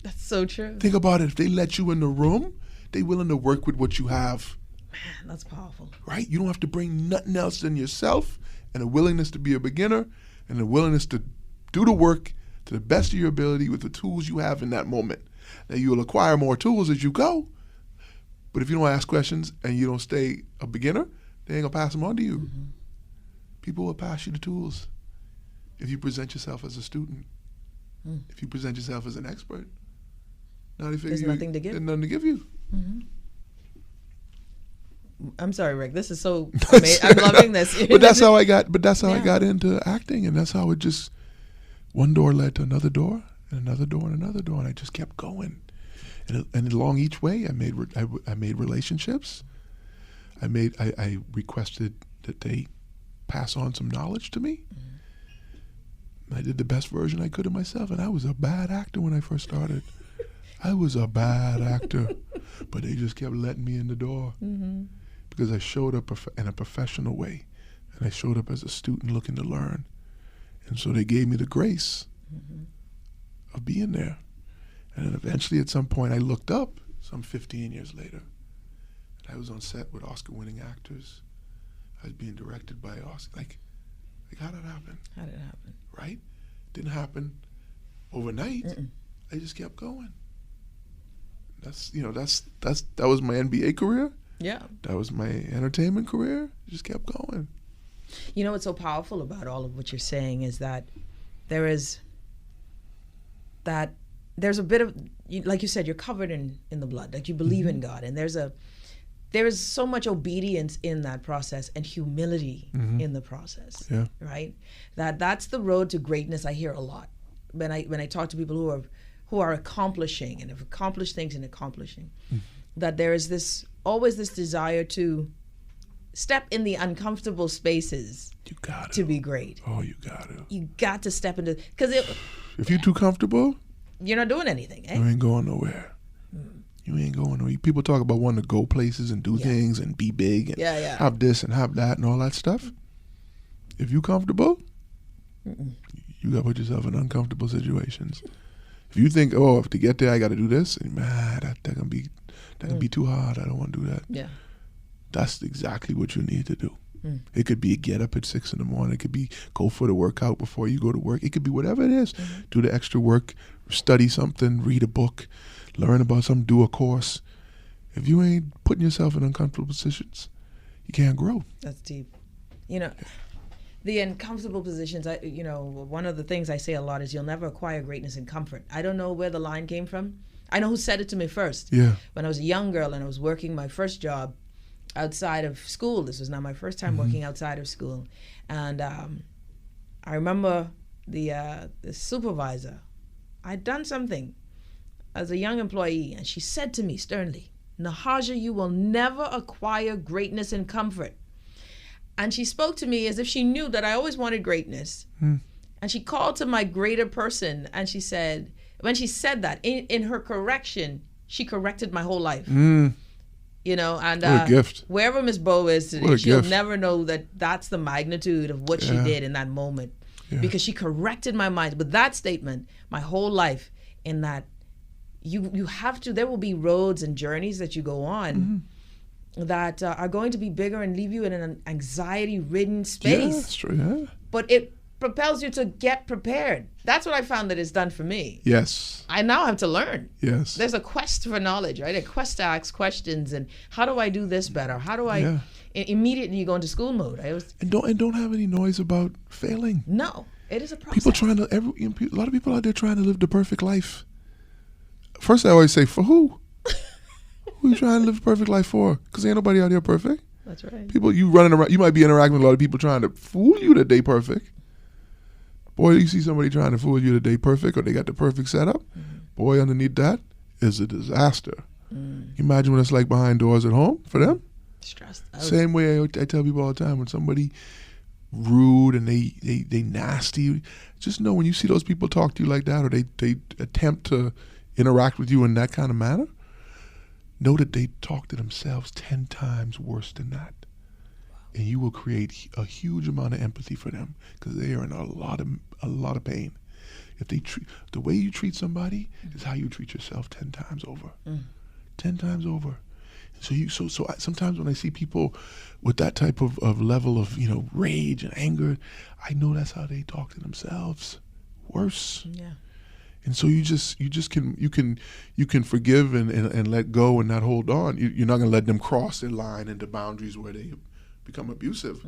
That's so true. Think about it. If they let you in the room, they willing to work with what you have. Man, that's powerful. Right? You don't have to bring nothing else than yourself and a willingness to be a beginner and a willingness to do the work to the best of your ability with the tools you have in that moment. Now, you'll acquire more tools as you go, but if you don't ask questions and you don't stay a beginner, they ain't going to pass them on to you. People will pass you the tools if you present yourself as a student, if you present yourself as an expert. Now they figure there's nothing to give. There's nothing to give you. I'm sorry, Rick. This is so amazing. I'm loving this. But that's how I got. But that's how I got into acting, and that's how it just one door led to another door, and another door, and another door, and I just kept going. And along each way, I made relationships. I requested that they pass on some knowledge to me. I did the best version I could of myself, and I was a bad actor when I first started. I was a bad actor, but they just kept letting me in the door because I showed up in a professional way, and I showed up as a student looking to learn, and so they gave me the grace of being there. And then eventually, at some point, I looked up some 15 years later, and I was on set with Oscar-winning actors. I was being directed by Oscar. Like how did it happen? How did it happen? Right? Didn't happen overnight. I just kept going. That was my NBA career. Yeah. That was my entertainment career. Just kept going. You know what's so powerful about all of what you're saying is that there's a bit of, like you said, you're covered in the blood. Like you believe in God, and there is so much obedience in that process and humility in the process. Yeah. Right? That's the road to greatness. I hear a lot when I talk to people who are accomplishing and have accomplished things and accomplishing, that there is always this desire to step in the uncomfortable spaces to be great. Oh, you got to. You got to step into, because if you're too comfortable, you're not doing anything. You ain't going nowhere. You ain't going nowhere. People talk about wanting to go places and do things and be big and have this and have that and all that stuff. If you comfortable, you got to put yourself in uncomfortable situations. If you think, oh, to get there I got to do this, and, man, that can be too hard. I don't want to do that. Yeah. That's exactly what you need to do. It could be get up at 6 in the morning. It could be go for the workout before you go to work. It could be whatever it is. Do the extra work, study something, read a book, learn about something, do a course. If you ain't putting yourself in uncomfortable positions, you can't grow. That's deep. You know, the uncomfortable positions, one of the things I say a lot is you'll never acquire greatness in comfort. I don't know where the line came from. I know who said it to me first. Yeah. When I was a young girl and I was working my first job outside of school. This was not my first time working outside of school. And I remember the supervisor, I'd done something as a young employee, and she said to me sternly, Nahaja, you will never acquire greatness in comfort. And she spoke to me as if she knew that I always wanted greatness. And she called to my greater person, and she said, when she said that, in her correction, she corrected my whole life. You know, and what a gift. Wherever Miss Bo is today, she'll gift. never know that that's the magnitude of what she did in that moment. Because she corrected my mind with that statement my whole life, in that you have to, there will be roads and journeys that you go on that are going to be bigger and leave you in an anxiety-ridden space. Yeah, that's true, yeah. But it propels you to get prepared. That's what I found that it's done for me. Yes. I now have to learn. Yes. There's a quest for knowledge, right? A quest to ask questions, and how do I do this better? How do I immediately you go into school mode? And don't have any noise about failing. No, it is a process. People trying to a lot of people out there trying to live the perfect life. First, I always say, for who? Who you trying to live a perfect life for? Because ain't nobody out here perfect. That's right. People, you running around, you might be interacting with a lot of people trying to fool you that they perfect. Boy, you see somebody trying to fool you that they perfect or they got the perfect setup. Boy, underneath that is a disaster. You imagine what it's like behind doors at home for them? Stressed out. Same way I tell people all the time, when somebody rude and they nasty, just know when you see those people talk to you like that, or they attempt to interact with you in that kind of manner, know that they talk to themselves 10 times worse than that. And you will create a huge amount of empathy for them, because they are in a lot of pain. If they the way you treat somebody is how you treat yourself 10 times over. 10 times over. So sometimes when I see people with that type of level of rage and anger, I know that's how they talk to themselves. Worse. Yeah. And so you can forgive and let go and not hold on. You're not going to let them cross their line into boundaries where they become abusive.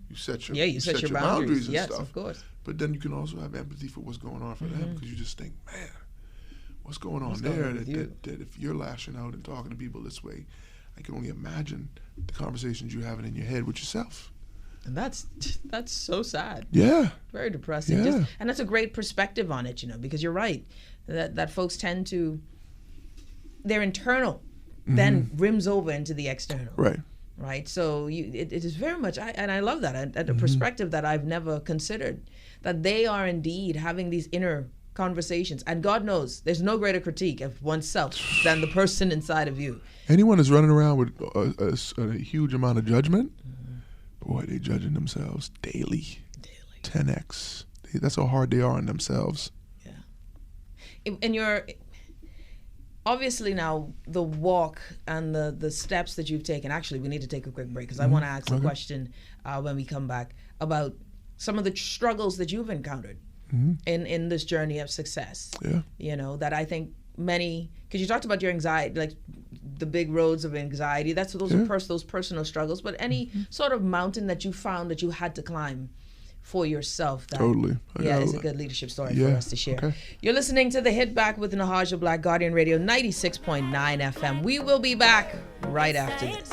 You set your boundaries and stuff. Of course. But then you can also have empathy for what's going on for them, because you just think, man, what's going on there? That if you're lashing out and talking to people this way, I can only imagine the conversations you're having in your head with yourself. And that's so sad. Yeah. Very depressing. Yeah. And that's a great perspective on it, because you're right. That folks tend to, their internal then rims over into the external. Right. Right. So it is very much, and I love that, and a perspective that I've never considered, that they are indeed having these inner conversations. And God knows there's no greater critique of oneself than the person inside of you. Anyone is running around with a huge amount of judgment, boy, they judging themselves daily. 10x. That's how hard they are on themselves. Yeah. And you're obviously now the walk and the steps that you've taken. Actually, we need to take a quick break, because I want to ask a question when we come back about some of the struggles that you've encountered in this journey of success. Yeah. That I think many, because you talked about your anxiety, like the big roads of anxiety. Those are those personal struggles. But any sort of mountain that you found that you had to climb for yourself. Totally. It's a good leadership story for us to share. Okay. You're listening to The Hit Back with Nahaja Black, Guardian Radio 96.9 FM. We will be back right after this.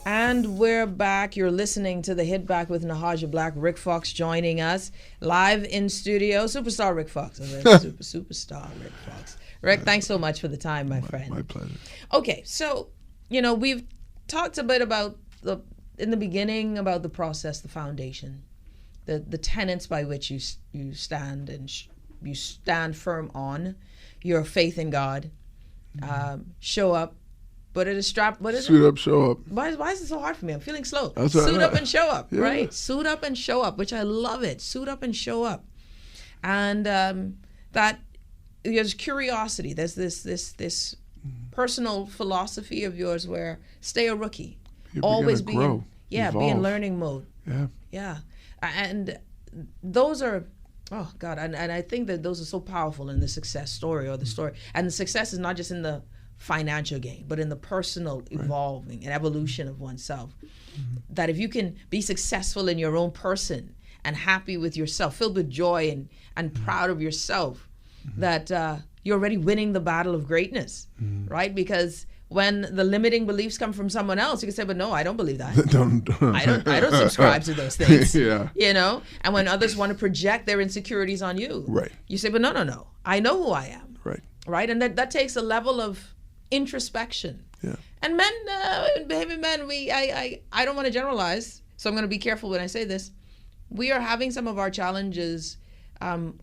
And we're back. You're listening to The Hit Back with Nahaja Black. Rick Fox joining us live in studio. Superstar Rick Fox. Superstar Rick Fox. Rick, thanks so much for the time, my friend. My pleasure. Okay, so, we've talked a bit about in the beginning about the process, the foundation, the tenets by which you stand, and you stand firm on your faith in God, show up But it is strap. What is Suit it? up, show up. Why is it so hard for me? I'm feeling slow. That's all Suit right. up and show up, Yeah. right? Suit up and show up, which I love it. Suit up and show up, and that there's curiosity. There's this personal philosophy of yours where stay a rookie, You're always beginning be to in, grow, be in evolve. learning mode. Yeah. And those are. Oh God, and I think that those are so powerful in the success story or the story. And the success is not just in the financial gain, but in the personal evolving and evolution of oneself. That if you can be successful in your own person and happy with yourself, filled with joy and proud of yourself, that you're already winning the battle of greatness, right? Because when the limiting beliefs come from someone else, you can say, but no, I don't believe that. I don't subscribe to those things. Yeah. You know? And when others want to project their insecurities on you, Right. you say, but no. I know who I am. Right. Right? And that takes a level of introspection. Yeah. And men, Bahamian men, I don't want to generalize, so I'm going to be careful when I say this. We are having some of our challenges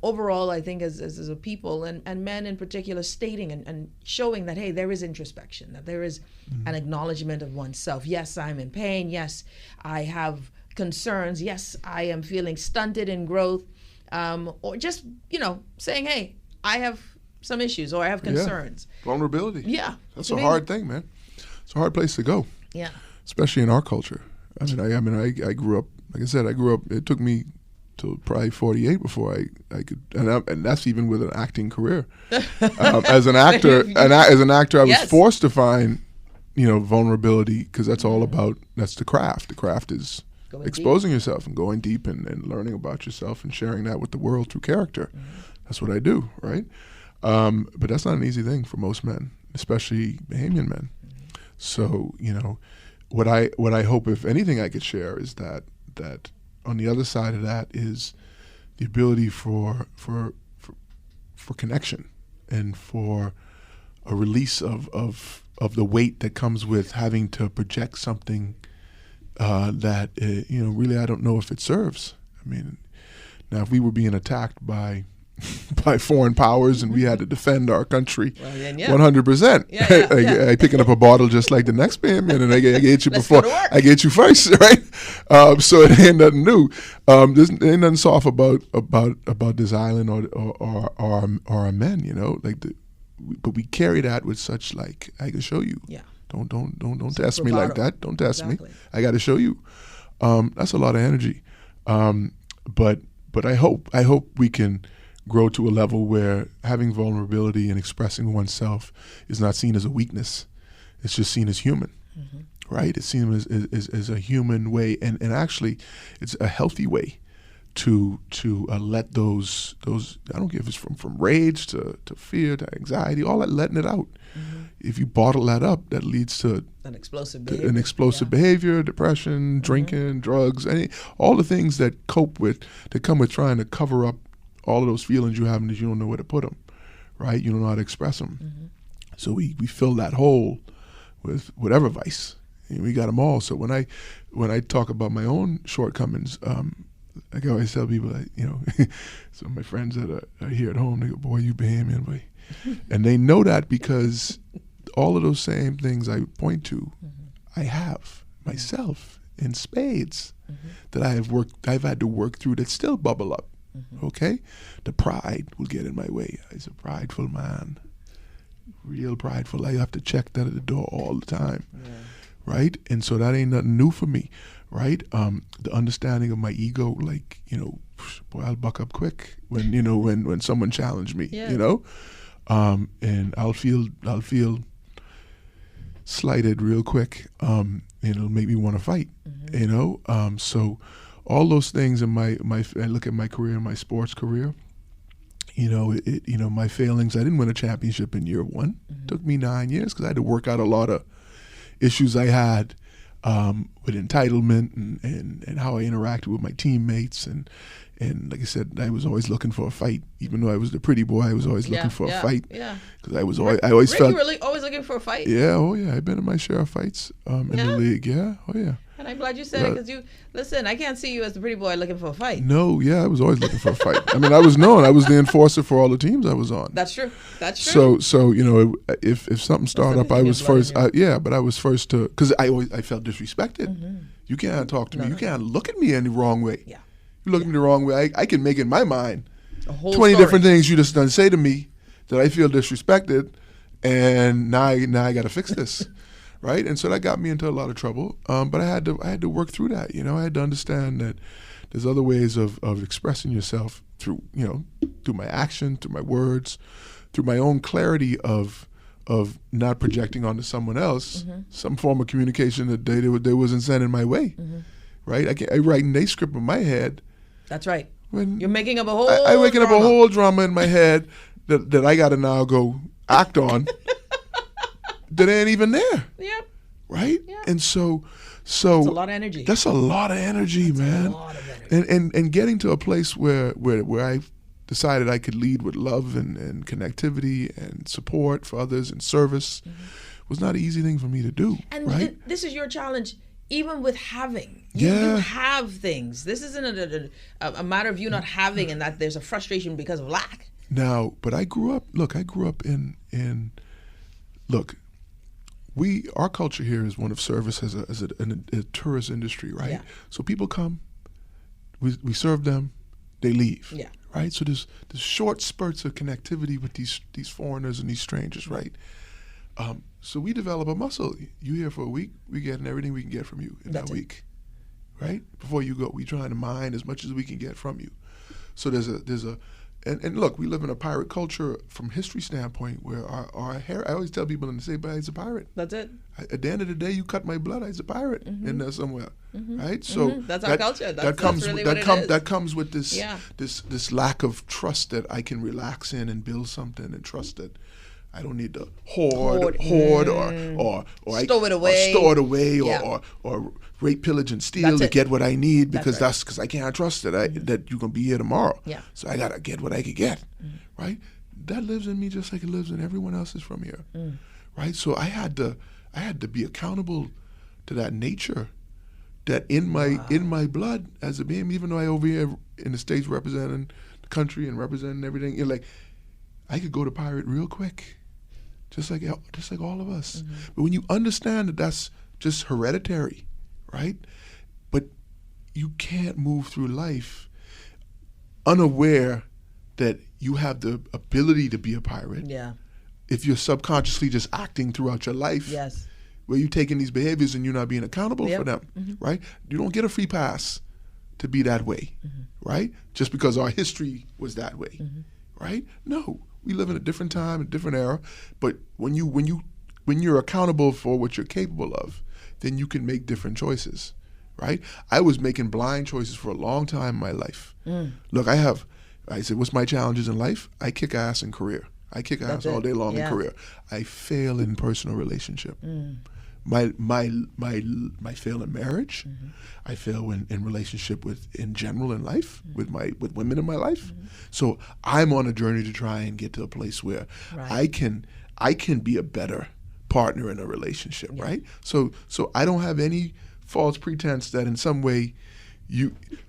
overall, I think, as a people, and men in particular, stating and showing that, hey, there is introspection, that there is an acknowledgement of oneself. Yes, I'm in pain. Yes, I have concerns. Yes, I am feeling stunted in growth. Or just, saying, hey, I have some issues or I have concerns. Vulnerability. Yeah. That's a hard thing, man. It's a hard place to go. Yeah. Especially in our culture. I grew up, like I said, it took me till probably 48 before I could, and that's even with an acting career. As an actor, I was forced to find, vulnerability, because that's all about, that's the craft. The craft is Going exposing yourself and going deep and learning about yourself and sharing that with the world through character. That's what I do, right? But that's not an easy thing for most men, especially Bahamian men. So, what I hope, if anything, I could share is that on the other side of that is the ability for connection and for a release of the weight that comes with having to project something that really I don't know if it serves. I mean, now if we were being attacked by foreign powers and we had to defend our country, 100%. I picking up a bottle just like the next Bahamian, and I get you before I get you first, right? So it ain't nothing new. There's ain't nothing soft about this island or our men, but we carry that with such, like, I can show you. Yeah. Don't test me like that. Don't test me. Exactly. I got to show you. That's a lot of energy. But I hope we can grow to a level where having vulnerability and expressing oneself is not seen as a weakness. It's just seen as human, right? It's seen as a human way, and actually, it's a healthy way to let those I don't care if it's from rage to fear to anxiety, all that, letting it out. If you bottle that up, that leads to An explosive behavior, depression, drinking, drugs, all the things that come with trying to cover up all of those feelings you have and you don't know where to put them, right? You don't know how to express them. So we fill that hole with whatever vice. And we got them all. So when I talk about my own shortcomings, like I always tell people, some of my friends that are here at home, they go, boy, you Bahamian, boy. And they know that because all of those same things I point to, I have myself in spades that I've had to work through that still bubble up. Okay? The pride will get in my way. He's a prideful man. Real prideful. I have to check that at the door all the time. Right? And so that ain't nothing new for me. Right? The understanding of my ego, like, boy, I'll buck up quick when someone challenged me, and I'll feel slighted real quick. And it'll make me want to fight, so all those things in my I look at my career, my sports career, my failings. I didn't win a championship in year one. It took me 9 years because I had to work out a lot of issues I had with entitlement and how I interacted with my teammates and And like I said, I was always looking for a fight. Even though I was the pretty boy, I was always looking for a fight. Yeah. Because I always felt. You were always looking for a fight. Yeah. Oh yeah. I've been in my share of fights in the league. Yeah. Oh yeah. And I'm glad you said it, because listen, I can't see you as the pretty boy looking for a fight. No. Yeah. I was always looking for a fight. I mean, I was known. I was the enforcer for all the teams I was on. That's true. That's true. So if something started up, I was first. But I was first to, because I felt disrespected. Mm-hmm. You can't talk to me. You can't look at me any wrong way. Yeah. You look at me the wrong way, I can make in my mind A whole 20 story. different things you just done say to me that I feel disrespected, and now I got to fix this, right? And so that got me into a lot of trouble. But I had to work through that. I had to understand that there's other ways of expressing yourself through through my action, through my words, through my own clarity of not projecting onto someone else some form of communication that they wasn't sending my way, right? I write a script in my head. That's right. When You're making up a whole I waking up a drama. whole drama in my head that I got to now go act on that ain't even there, Yep. right? Yeah. And so It's a lot of energy. that's a lot of energy, man. A lot of energy. And getting to a place where I decided I could lead with love and connectivity and support for others and service was not an easy thing for me to do, And right? this is your challenge, even with having. Yeah. You have things. This isn't a matter of you not having and that there's a frustration because of lack. Now, but I grew up in our culture here is one of service as a tourist industry, right? Yeah. So people come, we serve them, they leave. Yeah. Right? So there's short spurts of connectivity with these foreigners and these strangers, right? So we develop a muscle. You here for a week, we getting everything we can get from you in That's that it. week. Right? Before you go, we trying to mine as much as we can get from you. So there's a and look, we live in a pirate culture from history standpoint where our hair, I always tell people and they say, but I was a pirate. That's it. At the end of the day, you cut my blood, I was a pirate in there somewhere. Right? So That's our culture. That's comes really that what it comes is. that comes with this Yeah. this lack of trust that I can relax in and build something and trust that I don't need to hoard or Store it away. Yeah. or rape, pillage, and steal That's to it. get what I need because right. that's because I can't trust that you're gonna be here tomorrow. Yeah. So I gotta get what I can get, right? That lives in me just like it lives in everyone else's from here, right? So I had to be accountable to that nature that in my blood as a being, even though I over here in the States representing the country and representing everything, I could go to pirate real quick. Just like all of us. But when you understand that that's just hereditary, right? But you can't move through life unaware that you have the ability to be a pirate. Yeah. If you're subconsciously just acting throughout your life, Yes. where you're taking these behaviors and you're not being accountable Yep. for them, right? You don't get a free pass to be that way, right? Just because our history was that way, right? No. We live in a different time, a different era. But when you're accountable for what you're capable of, then you can make different choices, right? I was making blind choices for a long time in my life. Look, I said, what's my challenges in life? I kick ass in career. I kick ass all day long in career. I fail in personal relationship. My fail in marriage. I fail in relationship in general in life with women in my life. So I'm on a journey to try and get to a place where I can be a better partner in a relationship, right? So I don't have any false pretense that in some way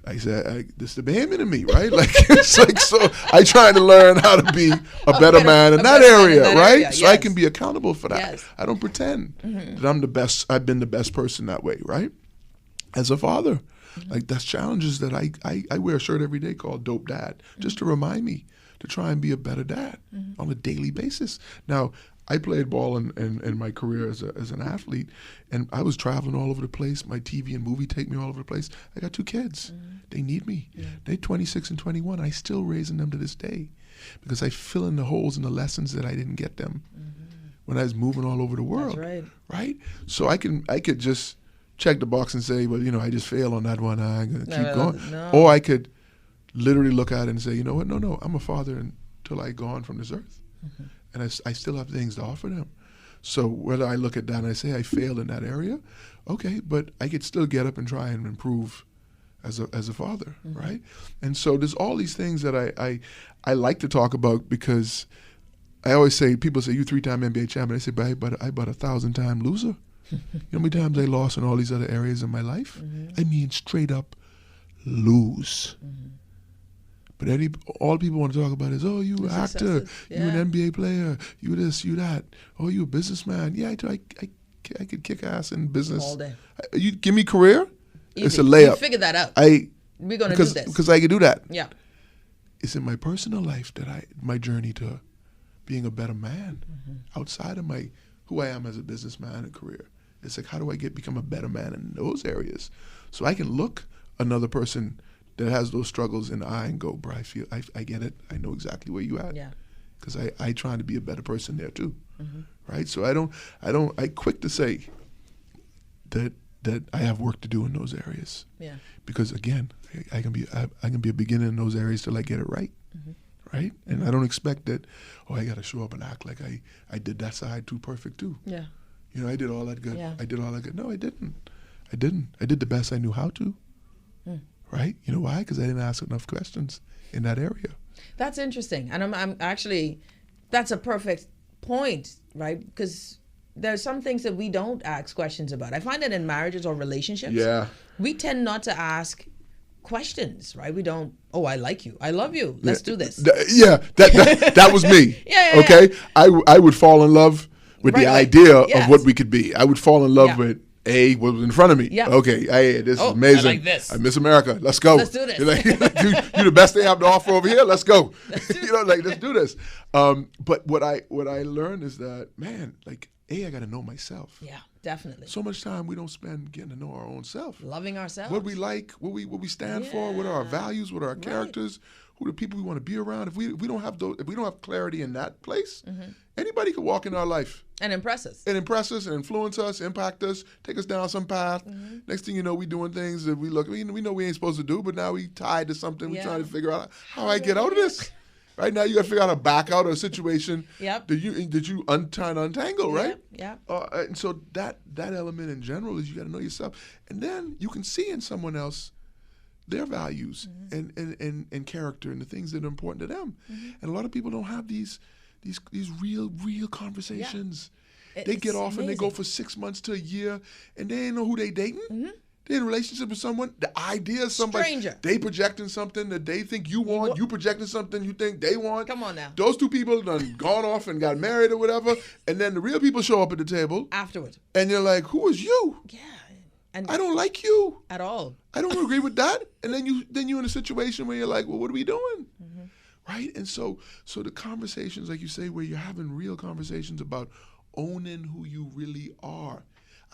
I said, this is the Bahamian in me, right? It's like, so I try to learn how to be a better man in that area, right? So I can be accountable for that. Yes. I don't pretend that I'm the best, I've been the best person that way, right? As a father, like that's challenges that I wear a shirt every day called Dope Dad, just to remind me to try and be a better dad on a daily basis. Now, I played ball in my career as an athlete, and I was traveling all over the place. My TV and movie take me all over the place. I got 2 kids. They need me. They're 26 and 21. I still raising them to this day because I fill in the holes in the lessons that I didn't get them when I was moving all over the world. That's right? So I could just check the box and say, well, I just failed on that one. I'm going to keep going. No. Or I could literally look at it and say, you know what? No, I'm a father until I go on from this earth. And I still have things to offer them. So whether I look at that and I say I failed in that area, okay, but I could still get up and try and improve as a father, right? And so there's all these things that I like to talk about, because I always say, people say, you 3-time NBA champion. I say, but I about a 1,000-time loser. You know how many times I lost in all these other areas of my life? I mean, straight up lose. But all people want to talk about is, oh, you an actor, you an NBA player, you this, you that. Oh, you a businessman. Yeah, I could kick ass in business. All day. You give me career, Easy. it's a layup. You figure that out. We're going to do this. Because I can do that. Yeah. It's in my personal life that my journey to being a better man outside of who I am as a businessman and career. It's like, how do I become a better man in those areas, so I can look another person that has those struggles in the eye and go, bro, I get it. I know exactly where you at. Yeah. Because I trying to be a better person there too, right? So I quick to say that I have work to do in those areas. Yeah. Because again, I can be a beginner in those areas till I get it right. Right? And I don't expect that, I got to show up and act like I did that side too perfect too. Yeah. I did all that good. Yeah. I did all that good. No, I didn't. I did the best I knew how to. Right? You know why? Because I didn't ask enough questions in that area. That's interesting. And I'm actually, that's a perfect point, right? Because there's some things that we don't ask questions about. I find that in marriages or relationships, we tend not to ask questions, right? We don't, I like you. I love you. Let's do this. That was me. Okay? Yeah. I would fall in love with the idea of what we could be. I would fall in love with what was in front of me. Yeah. Okay, this is amazing. I like this. I miss America. Let's go. Let's do this. You're the best they have to offer over here. Let's go. Let's do this. But what I learned is that, man, I got to know myself. Yeah, definitely. So much time we don't spend getting to know our own self. Loving ourselves. What we like, what we stand for, what are our values, what are our characters, who are the people we want to be around. If we don't have clarity in that place, anybody could walk in our life and impress us. And influence us, impact us, take us down some path. Next thing you know, we doing things that we know we ain't supposed to do, but now we tied to something. We trying to figure out how I get out of this. Right now, you got to figure out how to back out of a situation that you trying to untangle, right? Yeah. And so that element in general is you got to know yourself, and then you can see in someone else their values and character and the things that are important to them. And a lot of people don't have these real conversations. Yeah. They get off and they go for 6 months to a year, and they ain't know who they dating. They're in a relationship with someone. The idea of somebody. Stranger. They projecting something that they think you want. You projecting something you think they want. Come on now. Those two people done gone off and got married or whatever. And then the real people show up at the table. Afterwards. And you're like, who is you? Yeah. And I don't like you. At all. I don't agree with that. And then you're in a situation where you're like, well, what are we doing? Right? And so the conversations, like you say, where you're having real conversations about owning who you really are.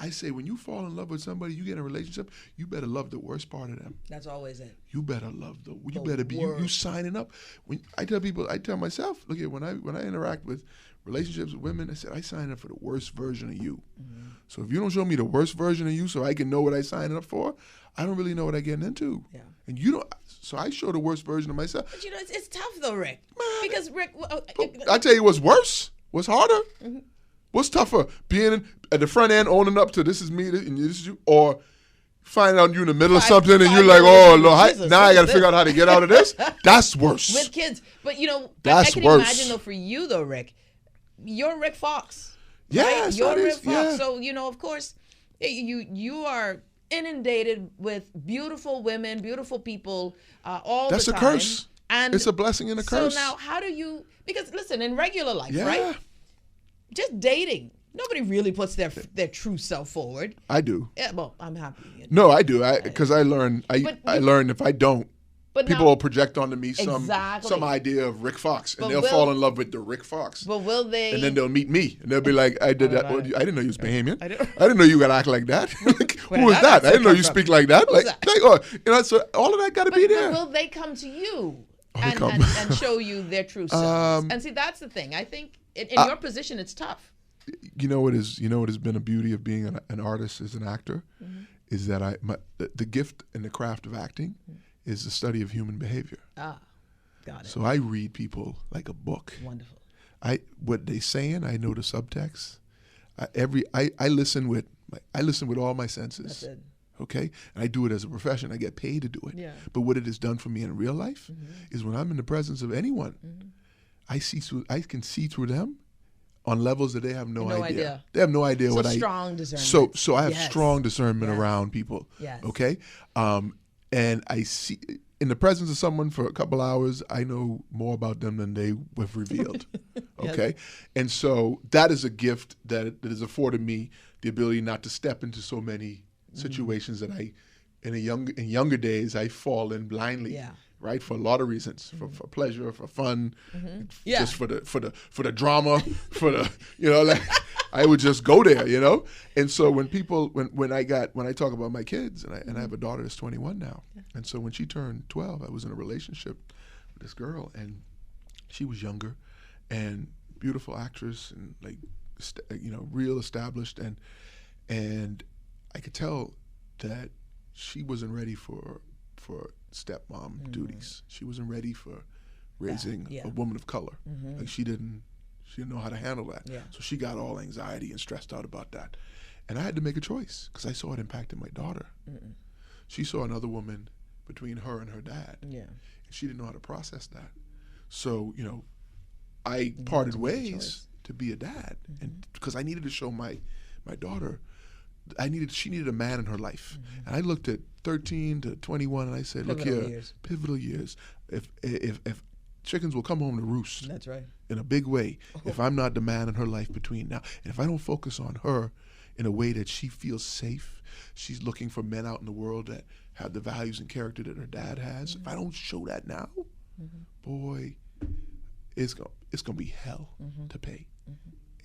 I say, when you fall in love with somebody, you get in a relationship, you better love the worst part of them. That's always it. You better love you better be you signing up. When I tell myself, look at when I interact with relationships with women, I said I sign up for the worst version of you. So if you don't show me the worst version of you, so I can know what I signed up for, I don't really know what I'm getting into. Yeah. And you don't. So I show the worst version of myself. But it's tough though, Rick. Man, because Rick, I tell you what's worse, what's harder. What's tougher, being at the front end, owning up to this is me and this is you, or finding out you're in the middle of something and you're like, oh, Lord, now I got to figure out how to get out of this? That's worse. With kids. But, that's I can worse. imagine, though, for you, though, Rick, you're Rick Fox. Yes, right? You're Rick Fox. Yeah. So, of course, you are inundated with beautiful women, beautiful people all that's the time. That's a curse. And it's a blessing and a curse. So now, how do you, because listen, in regular life, right? Just dating. Nobody really puts their true self forward. I do. Yeah, well, I'm happy. No, I do. Because I learned if I don't, people will project onto me some idea of Rick Fox, and they'll fall in love with the Rick Fox. But will they? And then they'll meet me, and they'll be like, "I did that. Well, I didn't know you was Bahamian. I didn't know you got to act like that. Who is that? I didn't know you speak like that. So all of that got to be there. But will they come to you and show you their true selves? And see, that's the thing. I think in your position, it's tough. You know what has been a beauty of being an artist as an actor is that the gift and the craft of acting is the study of human behavior. Got it. So I read people like a book. Wonderful. What they saying, I know the subtext. I listen with all my senses. That's it. Okay, and I do it as a profession. I get paid to do it. Yeah. But what it has done for me in real life is when I'm in the presence of anyone, I can see through them on levels that they have no idea. They have no idea what I. Strong discernment. So I have strong discernment around people. Yes. Okay, and I see in the presence of someone for a couple hours, I know more about them than they have revealed. Okay, and so that is a gift that has afforded me the ability not to step into so many situations that I, in younger days, I fall in blindly. Yeah. Right, for a lot of reasons, for pleasure, for fun, just for the drama, for the like I would just go there, And so when I talk about my kids, and I have a daughter that's 21 now, and so when she turned 12, I was in a relationship with this girl, and she was younger, and beautiful actress, and real established, and I could tell that she wasn't ready for stepmom duties. She wasn't ready for raising a woman of color. Like she didn't know how to handle that. Yeah. So she got all anxiety and stressed out about that. And I had to make a choice because I saw it impacting my daughter. She saw another woman between her and her dad. Yeah. And she didn't know how to process that. So, I parted ways to be a dad, and because I needed to show my daughter she needed a man in her life. And I looked at 13 to 21 and I said, pivotal years. If chickens will come home to roost. That's right. In a big way, if I'm not the man in her life between now, and if I don't focus on her in a way that she feels safe, she's looking for men out in the world that have the values and character that her dad has. If I don't show that now, boy, it's gonna be hell to pay.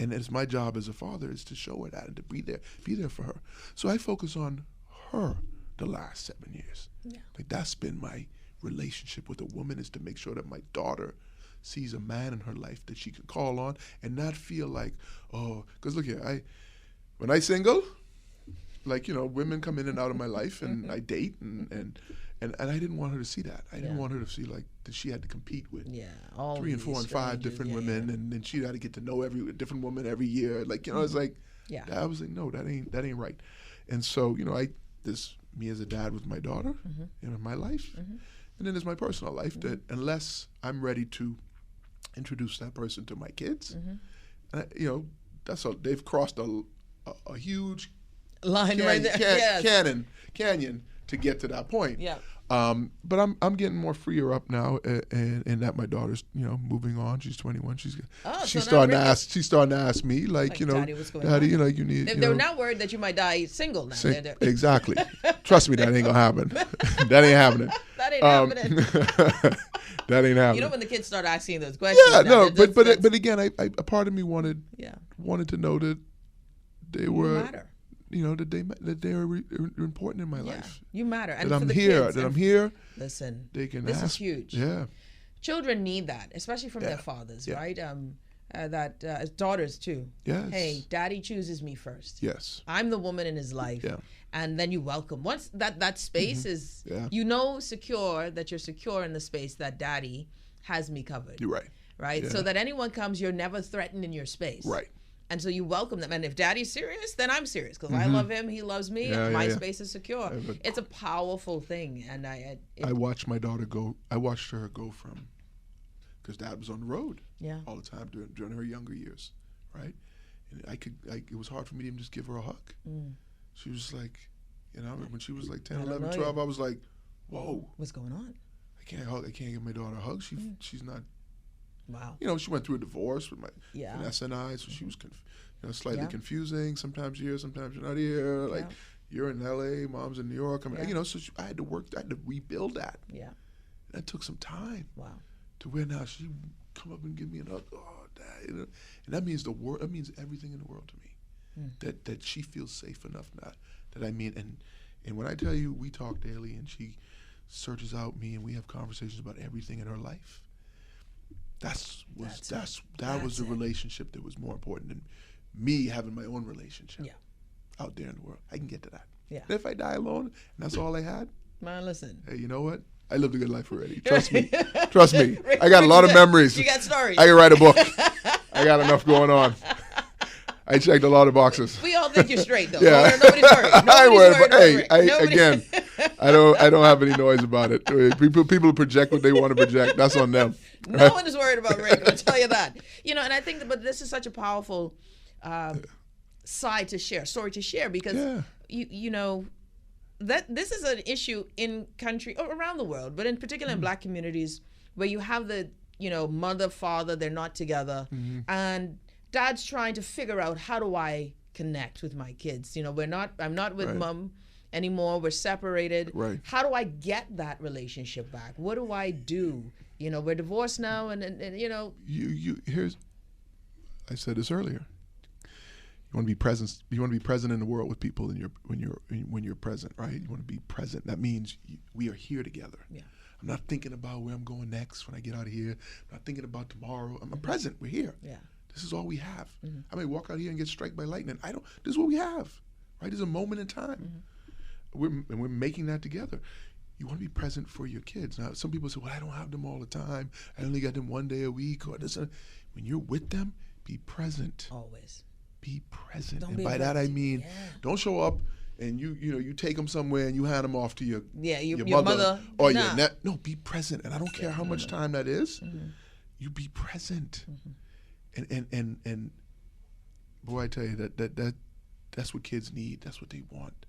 And it's my job as a father is to show her that and to be there for her. So I focus on her the last 7 years. Yeah. Like that's been my relationship with a woman, is to make sure that my daughter sees a man in her life that she can call on and not feel like, because look here, when I single, women come in and out of my life and I date and I didn't want her to see that. I didn't want her to see like that she had to compete with 3 and 4 and 5 different women, and then she had to get to know every different woman every year. It's like, I was like, no, that ain't right. And so this me as a dad with my daughter, in my life, and then there's my personal life that unless I'm ready to introduce that person to my kids, that's they've crossed a huge line right there. Canyon to get to that point. Yeah. But I'm getting more freer up now, and that my daughter's moving on. She's 21. She's starting to ask me Daddy, what's going on? You need. They're not worried that you might die single now. Exactly. Trust me, that ain't gonna happen. That ain't happening. That ain't happening. That ain't happening. When the kids start asking those questions. Yeah, no, but again, a part of me wanted to know that they were. Matter. That they are important in my life. You matter, and that for I'm the here. kids, That I'm here. Listen, they can. This is huge. Yeah. Children need that, especially from their fathers, right? Daughters too. Yes. Hey, daddy chooses me first. Yes. I'm the woman in his life. Yeah. And then you welcome. Once that space is, secure, that you're secure in the space that daddy has me covered. You're right. Right. Yeah. So that anyone comes, you're never threatened in your space. Right. And so you welcome them. And if daddy's serious, then I'm serious because I love him. He loves me. My space is secure. It's a powerful thing. And I watched my daughter go. I watched her go from, because dad was on the road all the time during her younger years, right? And it was hard for me to even just give her a hug. She was like, when she was like 10, 11, 12, I was like, whoa. What's going on? I can't give my daughter a hug. She's not. Wow. She went through a divorce with Vanessa and I, so she was slightly confusing. Sometimes you're here, sometimes you're not here. Like you're in LA, mom's in New York. So I had to rebuild that. Yeah. And that took some time. Wow. To where now she come up and give me another, dad. And that means that means everything in the world to me. That she feels safe enough now. And when I tell you we talk daily and she searches out me and we have conversations about everything in her life. That was the relationship that was more important than me having my own relationship out there in the world. I can get to that. Yeah. And if I die alone and that's all I had, man, listen. Hey, you know what? I lived a good life already. Trust me. Trust me. I got a lot of memories. You got stories. I can write a book. I got enough going on. I checked a lot of boxes. We all think you're straight, though. Yeah. Nobody's worried. I Nobody's worry, worried but hey, about Rick. again, I don't have any noise about it. People project what they want to project. That's on them. No one is worried about Rick. I'll tell you that. You know, and I think that, but this is such a powerful side to share, story to share, because you know that this is an issue in country or around the world, but in particular in Black communities where you have the mother, father, they're not together, and dad's trying to figure out, how do I connect with my kids? I'm not with mom anymore. We're separated. Right. How do I get that relationship back? What do I do? We're divorced now, and here's, I said this earlier. You want to be present. You want to be present in the world with people when you're present, right? You want to be present. That means we are here together. Yeah. I'm not thinking about where I'm going next when I get out of here. I'm not thinking about tomorrow. I'm present. We're here. Yeah. This is all we have. I may walk out here and get struck by lightning. This is what we have, right? There's a moment in time. We're making that together. You want to be present for your kids. Now, some people say, well, I don't have them all the time. I only got them one day a week or this. When you're with them, be present. Always. Be present. And by that I mean, don't show up and you take them somewhere and you hand them off to your mother or your net. No, be present. And I don't care how much time that is. You be present. And boy, I tell you that's what kids need. That's what they want.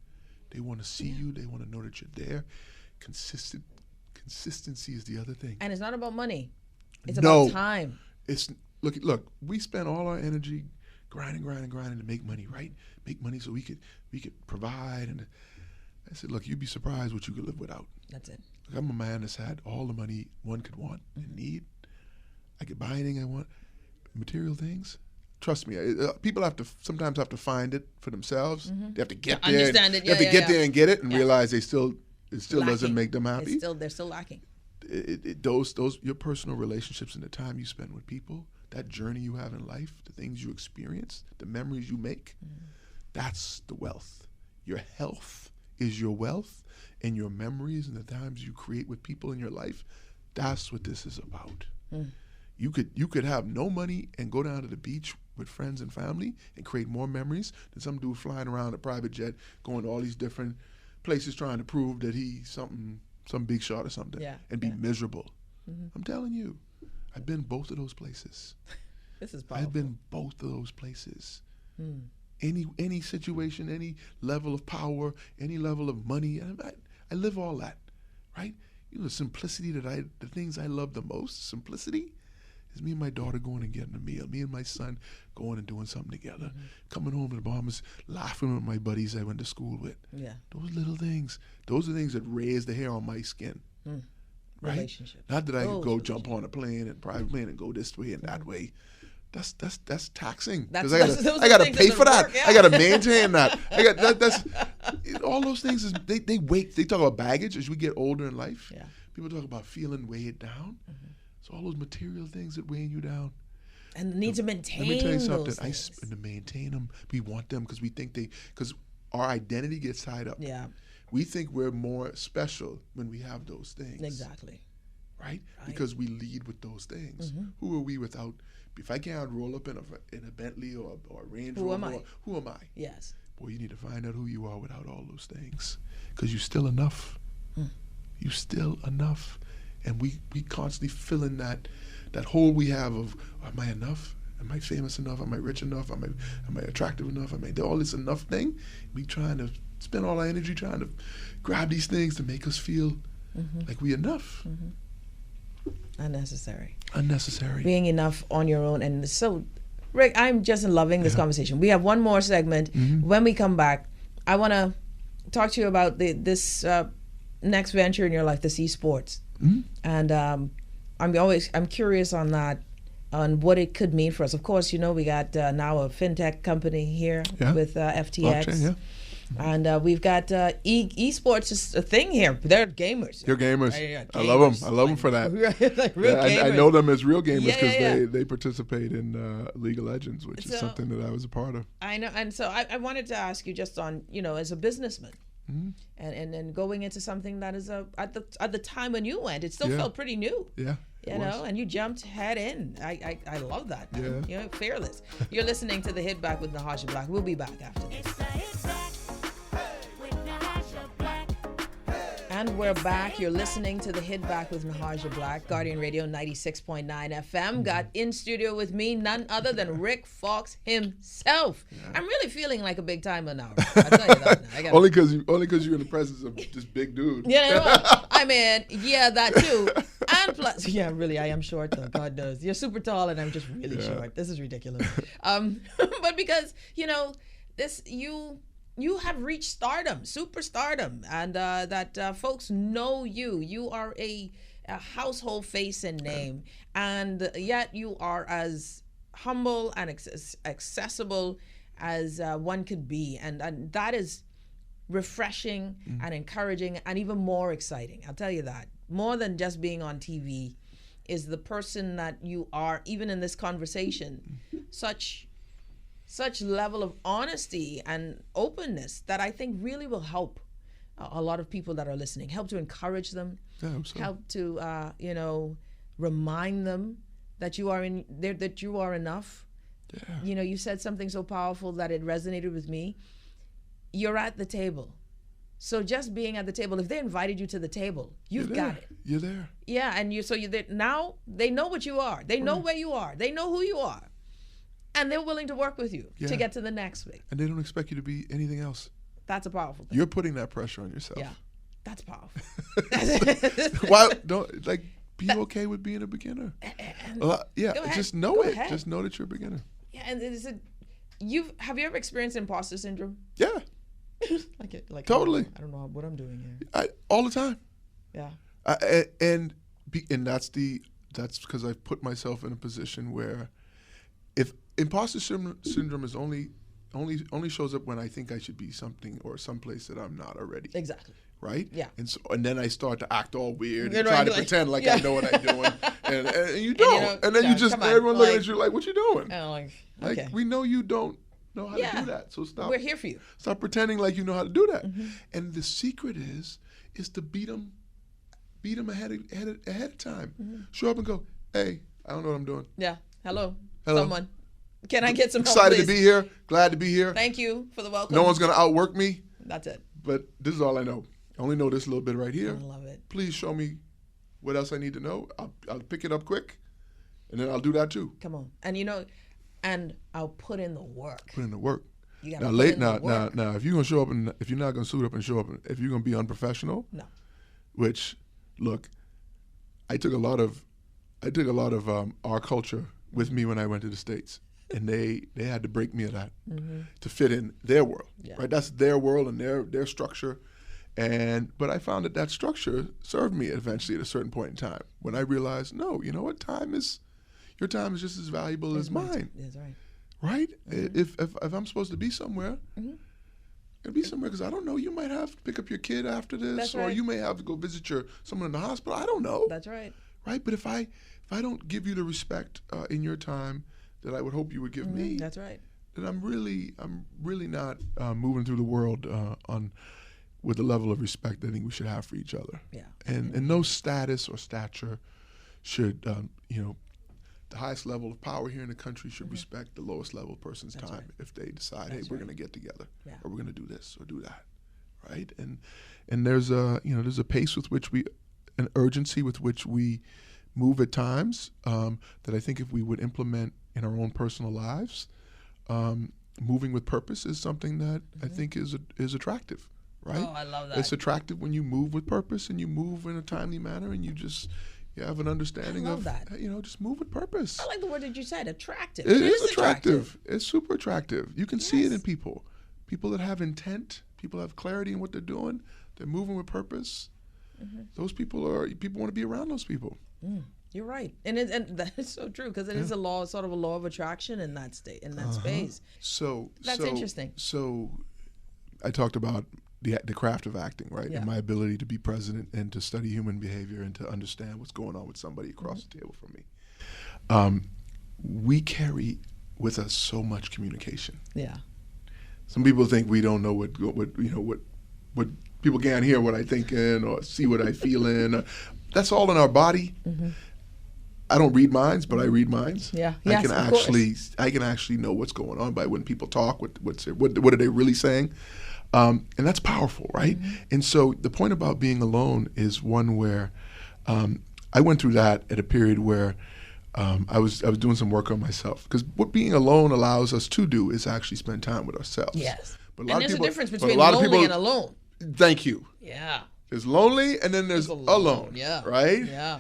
They want to see you. They want to know that you're there. Consistency is the other thing. And it's not about money. It's about time. It's look. We spend all our energy grinding to make money, right? Make money so we could provide. And I said, look, you'd be surprised what you could live without. That's it. Look, I'm a man that's had all the money one could want and need. I could buy anything I want. Material things. Trust me, people sometimes have to find it for themselves. They have to get there. Understand it. They have to get there and get it and realize it still doesn't make them happy. They're still lacking. Those your personal relationships and the time you spend with people, that journey you have in life, the things you experience, the memories you make, that's the wealth. Your health is your wealth, and your memories and the times you create with people in your life, that's what this is about. You could have no money and go down to the beach with friends and family and create more memories than some dude flying around a private jet, going to all these different places trying to prove that he's some big shot or something, and be miserable. I'm telling you, I've been both of those places. This is powerful. I've been both of those places. Any situation, any level of power, any level of money, I live all that, right? The simplicity the things I love the most, simplicity, is me and my daughter going and getting a meal, me and my son going and doing something together, coming home to the Bahamas, laughing with my buddies I went to school with. Yeah. Those little things, those are things that raise the hair on my skin. Right? Relationships. Not that I could go jump on a private plane and go this way and that way. That's taxing, because I gotta pay for that. I gotta maintain that. That's all those things. They talk about baggage as we get older in life. Yeah. People talk about feeling weighed down. It's all those material things that weigh you down. And the need to maintain. Let me tell you something. To maintain them, we want them because we think because our identity gets tied up. Yeah. We think we're more special when we have those things. Exactly. Right? Because we lead with those things. Who are we without? If I can't roll up in a Bentley or a Range Rover, who am I? Yes. Boy, you need to find out who you are without all those things, because you're still enough. You're still enough, and we constantly fill in that hole we have of, am I enough? Am I famous enough? Am I rich enough? Am I attractive enough? All this enough thing? We trying to spend all our energy trying to grab these things to make us feel like we enough. Unnecessary. Being enough on your own. And so, Rick, I'm just loving this conversation. We have one more segment. When we come back, I want to talk to you about this next venture in your life, this esports. And I'm curious on that, on what it could mean for us. Of course, we got now a fintech company here with FTX. Blockchain, and we've got esports is a thing here. They're gamers. They're gamers. I love them. I love them for that. Like real gamers. I know them as real gamers because they participate in League of Legends, which is something that I was a part of. I know, and so I wanted to ask you just on as a businessman, and going into something that is at the time when you went, it still felt pretty new. Yeah. You know, and you jumped head in. I love that. Yeah. You're fearless. You're listening to The Hit Back with Nahaja Black. We'll be back after this. It's the Hit Back with Nahaja Black. And we're back. You're listening to The Hit Back with Nahaja Black, Guardian Radio 96.9 FM. Got in studio with me none other than Rick Fox himself. Yeah. I'm really feeling like a big timer now. I'll tell you that now. Only because you're in the presence of this big dude. You know what? I mean, yeah, that too. And plus, yeah, really, I am short though. God knows. You're super tall and I'm just really short. This is ridiculous. But because, you know, this, you have reached stardom, superstardom, and that folks know you. You are a household face and name, and yet you are as humble and accessible as one could be, and that is refreshing and encouraging and even more exciting. I'll tell you that. More than just being on TV is the person that you are, even in this conversation. Such level of honesty and openness that I think really will help a lot of people that are listening, help to encourage them, help to remind them that you are that you are enough. Yeah. You know, you said something so powerful that it resonated with me. You're at the table. So just being at the table, if they invited you to the table, you've got it. You're there. Yeah, and you're there. Now they know what you are. They know where you are. They know who you are. And they're willing to work with you to get to the next thing. And they don't expect you to be anything else. That's a powerful thing. You're putting that pressure on yourself. Yeah, that's powerful. Why don't be okay with being a beginner? Just know it. Ahead. Just know that you're a beginner. Yeah, and have you ever experienced imposter syndrome? Yeah. like totally. I don't know what I'm doing here. All the time. Yeah. And that's because I've put myself in a position where, if imposter syndrome is only shows up when I think I should be something or someplace that I'm not already. Exactly. Right? Yeah. And then I start to act all weird and try to pretend like I know what I'm doing, and you don't. And then you just everyone looking at you like, "What you doing?" Okay. We know you don't know how to do that, so stop. We're here for you. Stop pretending like you know how to do that. Mm-hmm. And the secret is to beat them ahead of time. Mm-hmm. Show up and go, "Hey, I don't know what I'm doing." Yeah. Hello. Someone. Can I get some help, Excited please? to be here. Glad to be here. Thank you for the welcome. No one's going to outwork me. That's it. But this is all I know. I only know this little bit right here. I love it. Please show me what else I need to know. I'll pick it up quick, and then I'll do that too. Come on. And and I'll put in the work. Put in the work. You got to put in the work. Now, if you're going to show up and if you're not going to suit up and show up, if you're going to be unprofessional, no. Which, look, I took a lot of our culture with me when I went to the States. And they had to break me of that to fit in their world, right? That's their world and their structure. But I found that structure served me eventually at a certain point in time when I realized, no, you know what? Your time is just as valuable as mine. That's right. Right? Mm-hmm. If I'm supposed to be somewhere, I'm gonna be somewhere because I don't know. You might have to pick up your kid after this, or you may have to go visit someone in the hospital. I don't know. That's right. Right? But if I don't give you the respect in your time that I would hope you would give me. That's right. Then I'm really not moving through the world with the level of respect I think we should have for each other. Yeah. And no status or stature should the highest level of power here in the country should respect the lowest level person's time if they decide, hey, we're going to get together or we're going to do this or do that, right? And there's a pace with which an urgency with which we move at times that I think if we would implement in our own personal lives, moving with purpose is something that I think is attractive, right? Oh, I love that. It's attractive when you move with purpose and you move in a timely manner and you have an understanding of that. Just move with purpose. I like the word that you said, attractive. It is attractive. It's super attractive. You can see it in people that have intent, people have clarity in what they're doing, they're moving with purpose. Those people want to be around those people. You're right, and that is so true because it is a law, sort of a law of attraction in that space. So that's interesting. So, I talked about the craft of acting, right, and my ability to be present and to study human behavior and to understand what's going on with somebody across the table from me. We carry with us so much communication. Yeah. Some people think we don't know what people can't hear what I think in or see what I feel in. That's all in our body. I don't read minds, but I read minds. Yeah. I Yes, can of course. I can actually know what's going on by when people talk. What are they really saying? And that's powerful, right? And so the point about being alone is one where I went through that at a period where I was doing some work on myself, because what being alone allows us to do is actually spend time with ourselves. Yes. But And there's a difference between lot of lonely people, and alone. Thank you. Yeah. There's lonely and then there's alone. Yeah. Right? Yeah.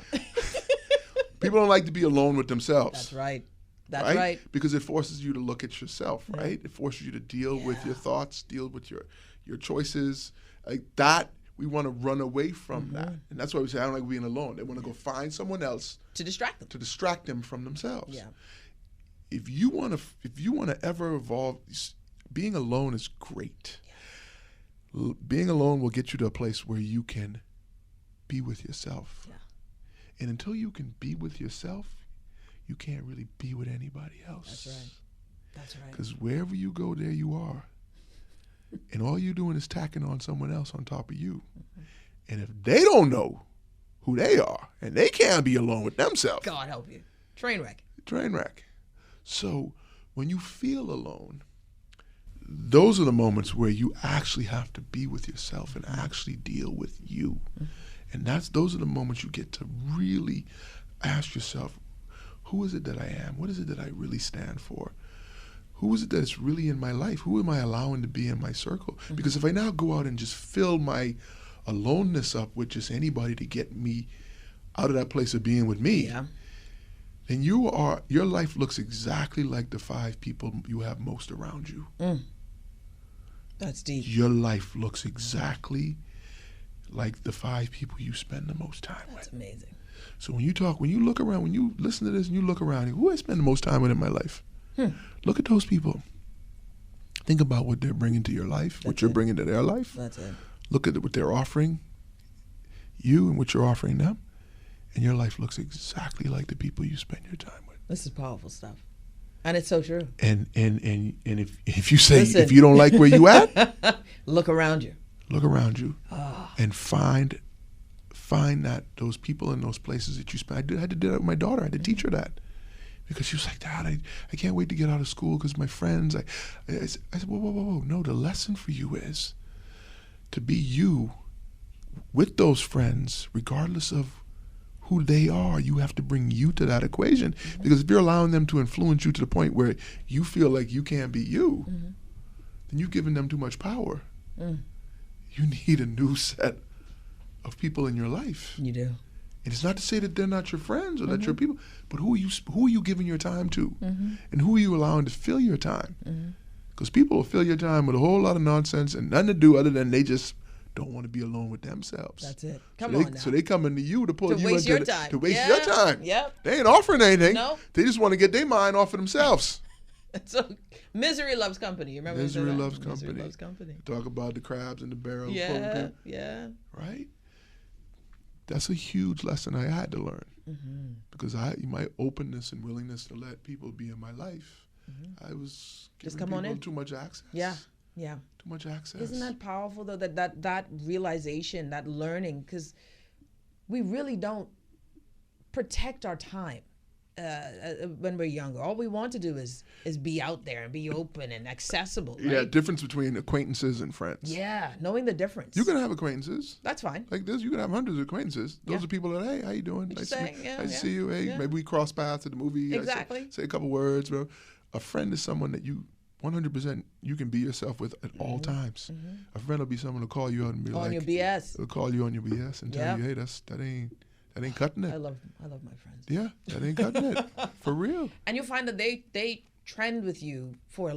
People don't like to be alone with themselves. That's right. That's right. Because it forces you to look at yourself, right? It forces you to deal with your thoughts, deal with your choices. Like that, we want to run away from that. And that's why we say, I don't like being alone. They want to go find someone else To distract them. to distract them from themselves. Yeah. If you want to ever evolve, being alone is great. Being alone will get you to a place where you can be with yourself. Yeah. And until you can be with yourself, you can't really be with anybody else. That's right. That's right. Because wherever you go, there you are. And all you're doing is tacking on someone else on top of you. And if they don't know who they are, and they can't be alone with themselves, God help you. Train wreck. train wreck. So when you feel alone, those are the moments where you actually have to be with yourself and actually deal with you. And those are the moments you get to really ask yourself, who is it that I am? What is it that I really stand for? Who is it that is really in my life? Who am I allowing to be in my circle? Because if I now go out and just fill my aloneness up with just anybody to get me out of that place of being with me, then your life looks exactly like the 5 people you have most around you. That's deep. Your life looks exactly like the 5 people you spend the most time with. That's amazing. So when you look around, when you listen to this and you look around, who I spend the most time with in my life? Look at those people. Think about what they're bringing to your life, what you're bringing to their life. That's it. Look at what they're offering you and what you're offering them, and your life looks exactly like the people you spend your time with. This is powerful stuff. And it's so true. And if you say, Listen. if you don't like where you at, Look around you. look around you and find that those people in those places that you spend. I had to do that with my daughter. I had to teach her that. Because she was like, Dad, I can't wait to get out of school because my friends. I said, whoa. No, the lesson for you is to be you with those friends, regardless of who they are. You have to bring you to that equation. Because if you're allowing them to influence you to the point where you feel like you can't be you, then you've given them too much power. You need a new set of people in your life. You do. And it's not to say that they're not your friends or that you're people, but who are you giving your time to? And who are you allowing to fill your time? Because people will fill your time with a whole lot of nonsense and nothing to do other than they just don't want to be alone with themselves. That's it. So Come on now. So they come into you to pull To you waste into your time. to waste Yeah. your time. Yep. They ain't offering anything. No. They just want to get their mind off of themselves. So misery loves company. You remember? Misery we said that? loves company. Misery loves company. Talk about the crabs in the barrel. Yeah. Yeah. Right? That's a huge lesson I had to learn because my openness and willingness to let people be in my life, I was Just giving come on people in. too much access. Yeah. Yeah. Too much access. Isn't that powerful though? That realization, that learning, because we really don't protect our time when we're younger. All we want to do is be out there and be open and accessible. Right? Yeah, difference between acquaintances and friends. Yeah, knowing the difference. You can have acquaintances. That's fine. Like this, you can have hundreds of acquaintances. Those are people that, hey, how you doing? Just Nice saying, yeah, to yeah, see you. Hey, yeah. maybe we cross paths at the movie. Exactly. Say a couple words, bro. A friend is someone that you 100% you can be yourself with at all times. A friend will be someone who'll call you out and be On like, your BS. they'll call you on your BS and tell you, hey, that ain't cutting it. I love my friends. Yeah, that ain't cutting it. For real. And you'll find that they trend with you for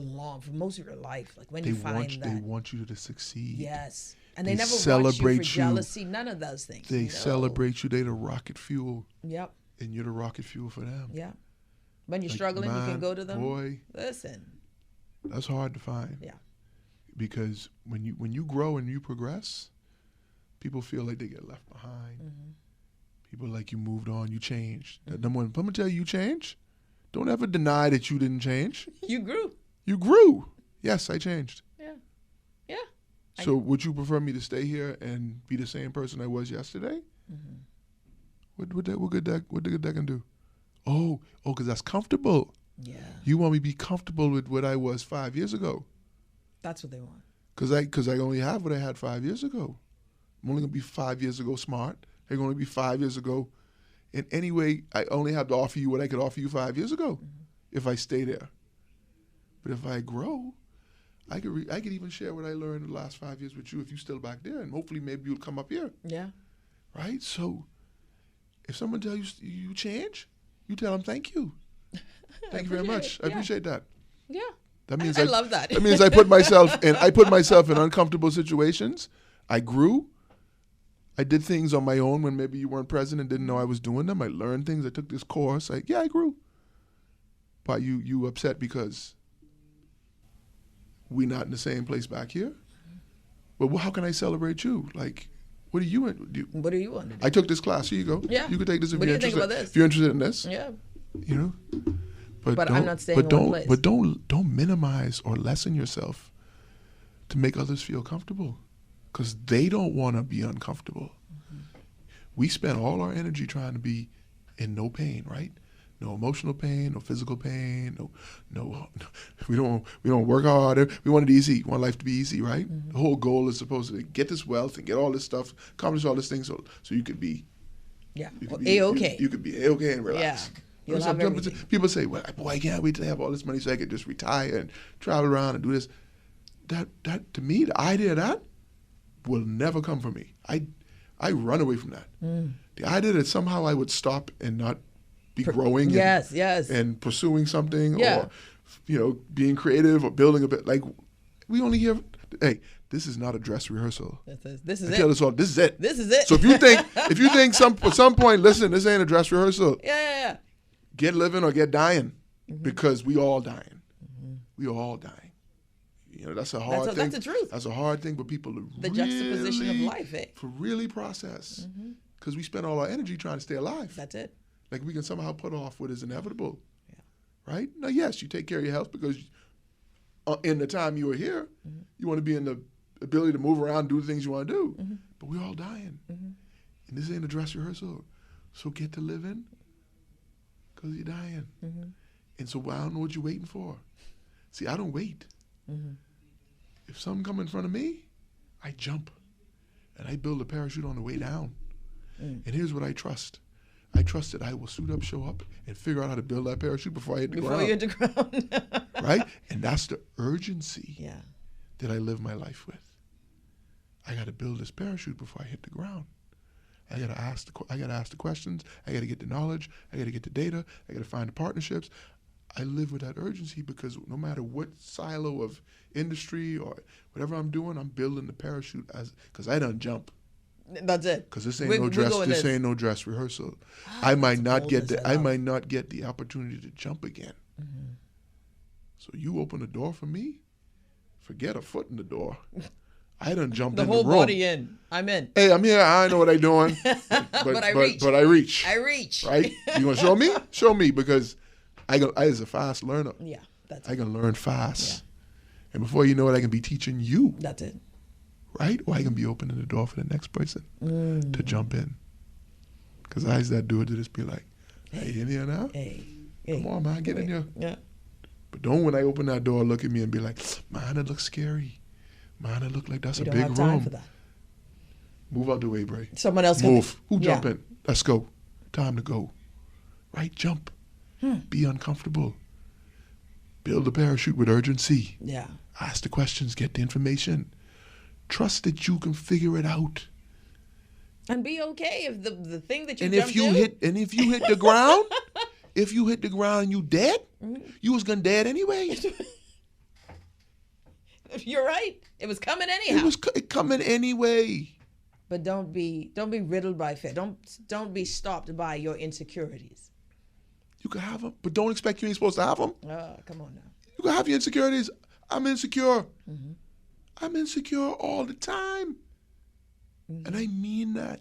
most of your life. Like when you find that. They want you to succeed. Yes. And they They never watch you celebrate for you. jealousy. None of those things. They No. celebrate you. They the rocket fuel. Yep. And you're the rocket fuel for them. Yeah. When you're Like, struggling, you can man, go to them. boy. Listen. That's hard to find. Yeah. Because when you grow and you progress, people feel like they get left behind. People like you moved on, you changed. Number one, I'm gonna tell you changed. Don't ever deny that you didn't change. You grew. You grew. Yes, I changed. Yeah. Yeah. So would you prefer me to stay here and be the same person I was yesterday? What good that can do? Oh, because that's comfortable. Yeah. You want me to be comfortable with what I was 5 years ago. That's what they want. Because I only have what I had 5 years ago. I'm only going to be 5 years ago smart. I'm going to be 5 years ago. In any way, I only have to offer you what I could offer you 5 years ago if I stay there. But if I grow, I could even share what I learned in the last 5 years with you if you're still back there. And hopefully maybe you'll come up here. Yeah. Right? So if someone tells you change, you tell them thank you. Thank you very much. I appreciate that. Yeah. That means I love that. That means I put myself in uncomfortable situations. I grew. I did things on my own when maybe you weren't present and didn't know I was doing them. I learned things. I took this course. I grew. But you upset because we're not in the same place back here? But how can I celebrate you? Like, what do you want to do? What do you want to do? I took this class. Here you go. Yeah. You can take this if What do you're you think interested. about this? If you're interested in this. Yeah. You know? But I'm not staying in one place. But don't minimize or lessen yourself to make others feel comfortable, because they don't want to be uncomfortable. Mm-hmm. We spend all our energy trying to be in no pain, right? No emotional pain, no physical pain, no. We don't work hard. We want it easy. We want life to be easy, right? Mm-hmm. The whole goal is supposed to get this wealth and get all this stuff, accomplish all these things, so you could be. Yeah. You could be A-okay. You could be A-okay and relax. Yeah. You'll have everything. People say, "Well, boy, I can't wait to have all this money so I could just retire and travel around and do this." That to me, the idea of that will never come from me. I run away from that. Mm. The idea that somehow I would stop and not be growing, and pursuing something, or being creative or building a bit. Like, we only hear, hey, this is not a dress rehearsal. This is it. Tell us all, this is it. This is it. So if you think at some point, listen, this ain't a dress rehearsal. Yeah. Get living or get dying, because we all dying. Mm-hmm. We all dying. That's a hard thing. That's the truth. That's a hard thing for people to juxtaposition of life, to really process, because we spend all our energy trying to stay alive. That's it. Like, we can somehow put off what is inevitable. Yeah. Right? Now, yes, you take care of your health because in the time you were here, you want to be in the ability to move around, do the things you want to do. But we're all dying. And this ain't a dress rehearsal. So get to living, because you're dying. And so I don't know what you're waiting for. See, I don't wait. If something come in front of me, I jump. And I build a parachute on the way down. And here's what I trust. I trust that I will suit up, show up, and figure out how to build that parachute before I hit the ground. Before you hit the ground. Right? And that's the urgency Yeah. that I live my life with. I got to build this parachute before I hit the ground. I got to ask the questions. I got to get the knowledge. I got to get the data. I got to find the partnerships. I live with that urgency because no matter what silo of industry or whatever I'm doing, I'm building the parachute because I done jump. That's it. Because this ain't no dress. This ain't no dress rehearsal. I might not get the opportunity to jump again. So you open the door for me. Forget a foot in the door. I done jumped in the room. The whole body in. I'm in. Hey, I'm here. I know what I'm doing. But I reach. But I reach. I reach. Right? You gonna show me? Show me, because I is a fast learner. Yeah, that's I can learn fast. Yeah. And before you know it, I can be teaching you. That's it. Right? Or I can be opening the door for the next person to jump in. Because I's that dude to just be like, hey, in here now? Hey. Come on, man, get in here. Yeah. But don't, when I open that door, look at me and be like, man, it looks scary. Man, it look like that's a big room. We don't have time for that. Move out the way, Bray. Someone else move. Who jump in? Let's go. Time to go. Right? Jump. Be uncomfortable. Build a parachute with urgency. Yeah. Ask the questions. Get the information. Trust that you can figure it out. And be okay if the thing that you if you hit the ground, if you hit the ground and you dead, you was gonna dead anyway. You're right. It was coming anyhow. It was coming anyway. But don't be riddled by fear. Don't be stopped by your insecurities. You can have them, but don't expect you ain't supposed to have them. Oh, come on now. You can have your insecurities. I'm insecure. I'm insecure all the time. And I mean that.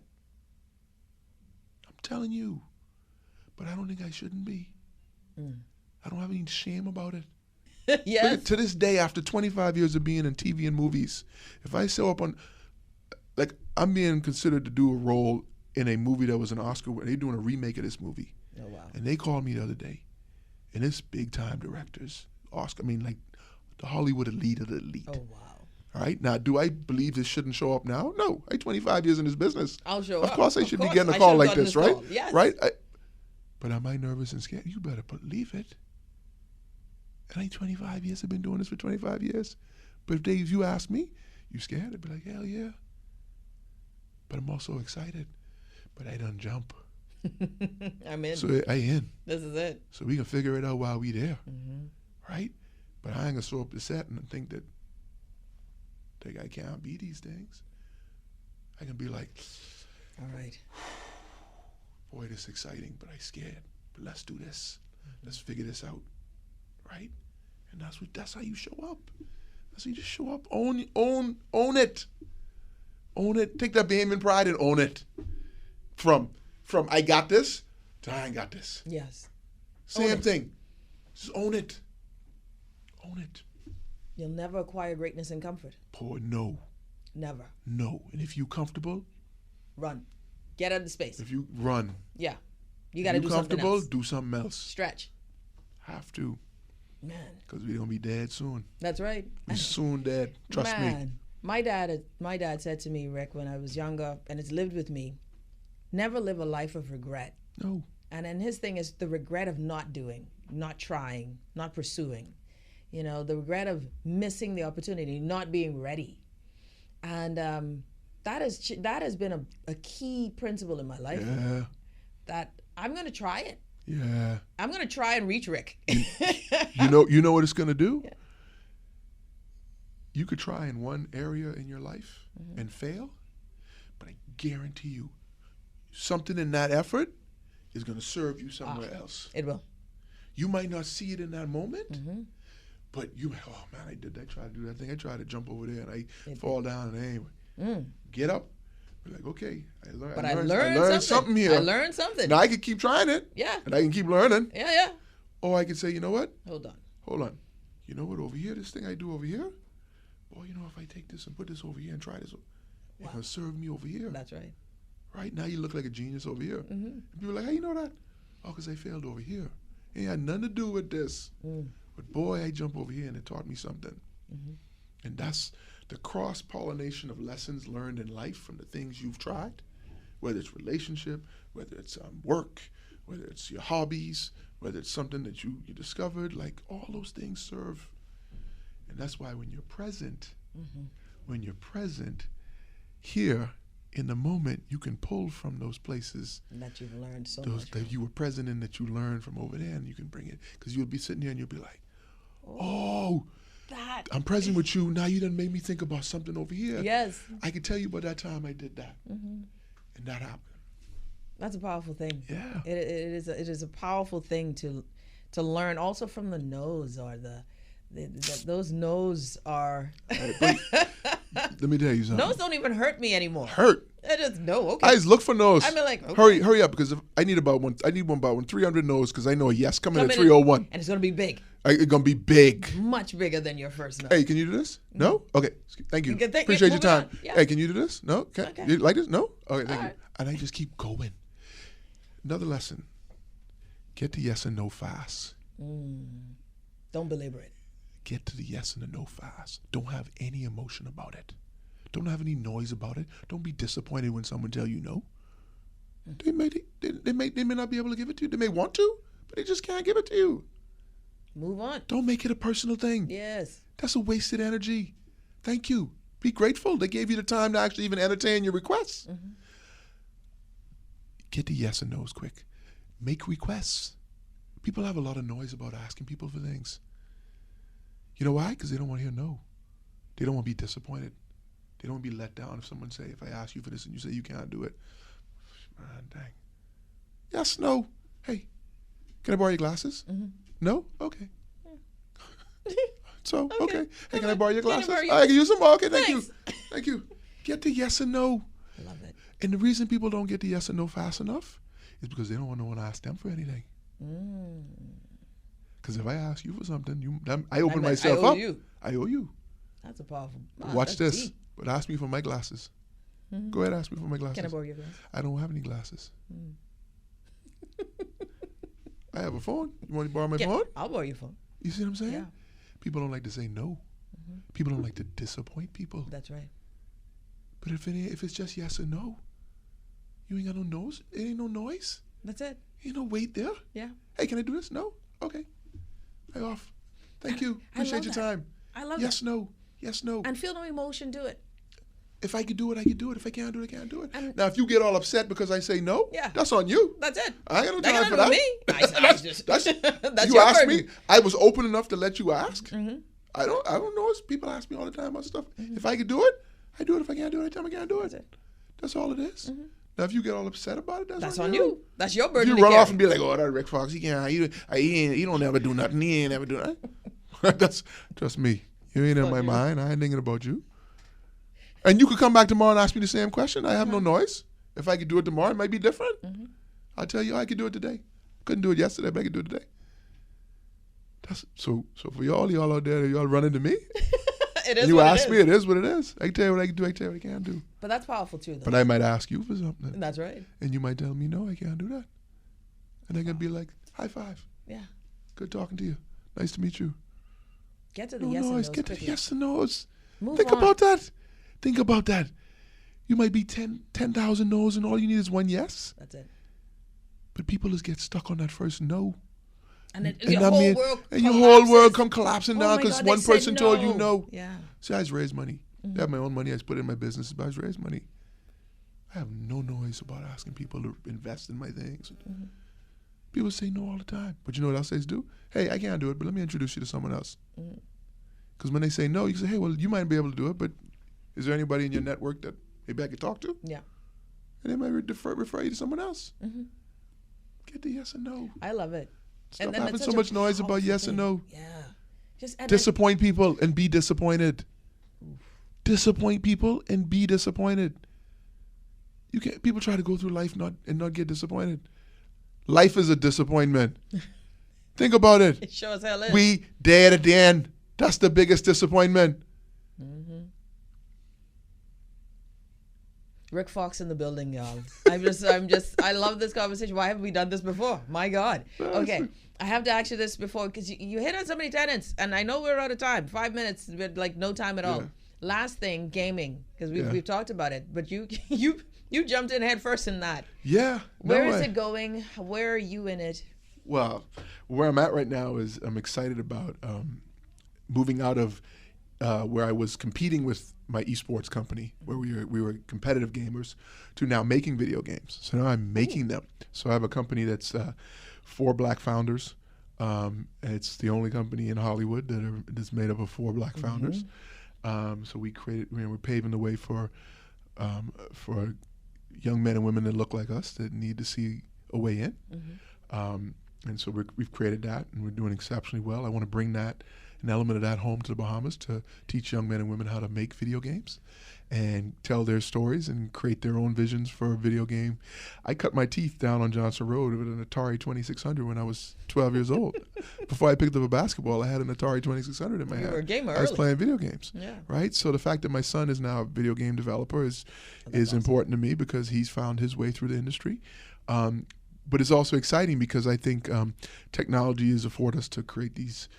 I'm telling you. But I don't think I shouldn't be. I don't have any shame about it. Yes. To this day, after 25 years of being in TV and movies, if I show up on, like, I'm being considered to do a role in a movie that was an Oscar, they're doing a remake of this movie. Oh, wow. And they called me the other day, and it's big time directors, Oscar. I mean, like the Hollywood elite of the elite. Oh, wow. All right. Now, do I believe this shouldn't show up now? No. I'm 25 years in this business. I'll show Of up. course, I Of should be course. getting a I call should've like gotten this, this right? call. Yes. Right. But am I nervous and scared? You better believe it. And I 25 years. I've been doing this for 25 years. But if you ask me, you scared? I'd be like, hell yeah. But I'm also excited. But I done jump. I'm in. So I in. This is it. So we can figure it out while we there. Mm-hmm. Right? But I ain't gonna show up the set and think that I can't be these things. I can be like, All right. boy, this is exciting, but I scared. But let's do this. Let's figure this out. Right? And that's how you show up. That's how you just show up. Own it. Own it. Take that Bahamian pride and own it. From I got this to I ain't got this. Yes. Same thing. Just own it. Own it. You'll never acquire greatness in comfort. Boy, no. Never. No. And if you comfortable, Run. Get out of the space. if you run. Yeah. You got to do something comfortable, else. do something else. Stretch. Have to. Man. Because we're going to be dead soon. That's right. We soon dead. Trust me. Man. My dad said to me, Rick, when I was younger, and it's lived with me, never live a life of regret. No. And then his thing is the regret of not doing, not trying, not pursuing. You know, the regret of missing the opportunity, not being ready. And that has been a key principle in my life. Yeah. That I'm going to try it. Yeah. I'm going to try and reach Rick. You know what it's going to do? Yeah. You could try in one area in your life and fail, but I guarantee you, something in that effort is going to serve you somewhere else. It will. You might not see it in that moment, but you might, oh man, I tried to do that thing. I tried to jump over there and I fall down and anyway. Get up. Be like, okay, I learned something here. I learned something. Now I can keep trying it. Yeah. And I can keep learning. Yeah. Or I can say, you know what? Hold on. You know what, over here, this thing I do over here, boy, you know, if I take this and put this over here and try this, it's going to serve me over here. That's right. Right now you look like a genius over here. And people are like, how you know that? Oh, because I failed over here. It had nothing to do with this. But boy, I jumped over here and it taught me something. And that's the cross-pollination of lessons learned in life from the things you've tried, whether it's relationship, whether it's work, whether it's your hobbies, whether it's something that you discovered, like all those things serve. And that's why when you're present, here in the moment, you can pull from those places That you've learned so those much. that you were present in, that you learned from over there, and you can bring it. Because you'll be sitting there and you'll be like, oh, That. I'm present with you. Now you done made me think about something over here. Yes. I can tell you about that time I did that. And that happened. That's a powerful thing. Yeah. It is a powerful thing to learn also from the no's, or those no's are Let me tell you something. no's don't even hurt me anymore. Hurt. I just no, okay. I just look for no's. I mean, like, okay. Hurry up, because if I need one about 300 no's, because I know a yes coming Come at in 301. and it's gonna be big. It's gonna be big. Much bigger than your first no. Hey, can you do this? No? Okay. Thank you. Okay, Appreciate your moving time. on. Yeah. Hey, can you do this? No? Okay. You like this? No? Okay, thank you. right. And I just keep going. Another lesson. Get the yes and no fast. Don't belabor it. Get to the yes and the no fast. Don't have any emotion about it. Don't have any noise about it. Don't be disappointed when someone tell you no. They may not be able to give it to you. They may want to, but they just can't give it to you. Move on. Don't make it a personal thing. Yes. That's a wasted energy. Thank you. Be grateful. They gave you the time to actually even entertain your requests. Get the yes and no's quick. Make requests. People have a lot of noise about asking people for things. You know why? Because they don't want to hear no. They don't want to be disappointed. They don't want to be let down if someone say, if I ask you for this and you say you can't do it. Man, dang. Yes, no. Hey, can I borrow your glasses? No? Okay. So, okay. Hey, can I borrow your glasses? I can use them. Okay, thank you. Thank you. Get the yes and no. I love it. And the reason people don't get the yes and no fast enough is because they don't want no one to ask them for anything. Because if I ask you for something, I open myself up. I owe you. That's a powerful. Watch that's this. deep. But ask me for my glasses. Go ahead, ask me for my glasses. Can I borrow your glasses? I don't have any glasses. I have a phone. You want to borrow my Yeah, phone? I'll borrow your phone. You see what I'm saying? Yeah. People don't like to say no. People don't like to disappoint people. That's right. But if it's just yes or no, you ain't got no noise. It ain't no noise. That's it. Ain't no wait there. Yeah. Hey, can I do this? No? Okay. I off. Thank you. I love Appreciate your that. time. I love Yes, that. no. Yes, no. And feel no emotion, do it. If I could do it, I could do it. If I can't do it, I can't do it. And- Now, if you get all upset because I say no, Yeah. that's on you. That's it. I ain't got no That time got for nothing that. to do with me. I just, that's You your asked burden. me. I was open enough to let you ask. Mm-hmm. I don't know. People ask me all the time about stuff. If I could do it, I do it. If I can't do it, I tell them I can't do it. That's all it is. Now, if you get all upset about it, that's on you. That's your If burden. you to run carry. off and be like, "Oh, that Rick Fox, he can't. He don't never do nothing. He ain't never do nothing." That's trust me. You ain't in my mind. I ain't thinking about you. And you could come back tomorrow and ask me the same question. I have no noise. If I could do it tomorrow, it might be different. I'll tell you, I could do it today. Couldn't do it yesterday, but I could do it today. That's so for y'all out there, y'all run into me. It is You what ask it me, is. it is what it is. I can tell you what I can do. I can tell you what I can't do. But that's powerful too, though. But I might ask you for something, That's right. and you might tell me, no, I can't do that. And I can be like, high five. Yeah. Good talking to you. Nice to meet you. Get to the No yes and noise. no's Get to the quickly. yes and no's. Move Think on. about that. Think about that. You might be 10,000 no's and all you need is one yes. That's it. But people just get stuck on that first no. And then And your that whole mean- world and your whole world collapses. come collapsing Oh down my because God, they one said person told you no. no. Yeah. See, I just raised money. I have my own money. I just put it in my business. But I just raised money. I have no noise about asking people to invest in my things. People say no all the time. But you know what else they do? Hey, I can't do it, but let me introduce you to someone else. Because when they say no, you can say, hey, well, you might be able to do it, but is there anybody in your network that maybe I could talk to? Yeah. And they might refer you to someone else. Get the yes and no. I love it. Stop then having it's so such a much noise about powerful yes and thing. no. Yeah. Just and Disappoint people and be disappointed. Disappoint people and be disappointed. You can't. People try to go through life not get disappointed. Life is a disappointment. Think about it. it sure as hell is. We dead at the end. That's the biggest disappointment. Rick Fox in the building, y'all. I love this conversation. Why haven't we done this before? My God. Okay. I have to ask you this before because you hit on so many tenants, and I know we're out of time. 5 minutes, with like no time at all. Yeah. Last thing, gaming, because Yeah. we've talked about it, but you jumped in head first in that. Yeah. Where is it going? Where are you in it? Well, where I'm at right now is I'm excited about moving out of where I was competing with my esports company, where we were competitive gamers, to now making video games. So now I'm making them. So I have a company that's 4 black founders. And it's the only company in Hollywood that's made up of 4 black founders. So we're paving the way for young men and women that look like us that need to see a way in. And so we've created that, and we're doing exceptionally well. I want to bring an element of that home to the Bahamas to teach young men and women how to make video games and tell their stories and create their own visions for a video game. I cut my teeth down on Johnson Road with an Atari 2600 when I was 12 years old. Before I picked up a basketball, I had an Atari 2600 in my hand. You were a gamer I was early. playing video games. Yeah. Right? So the fact that my son is now a video game developer is important to me because he's found his way through the industry. But it's also exciting because I think technology has afforded us to create these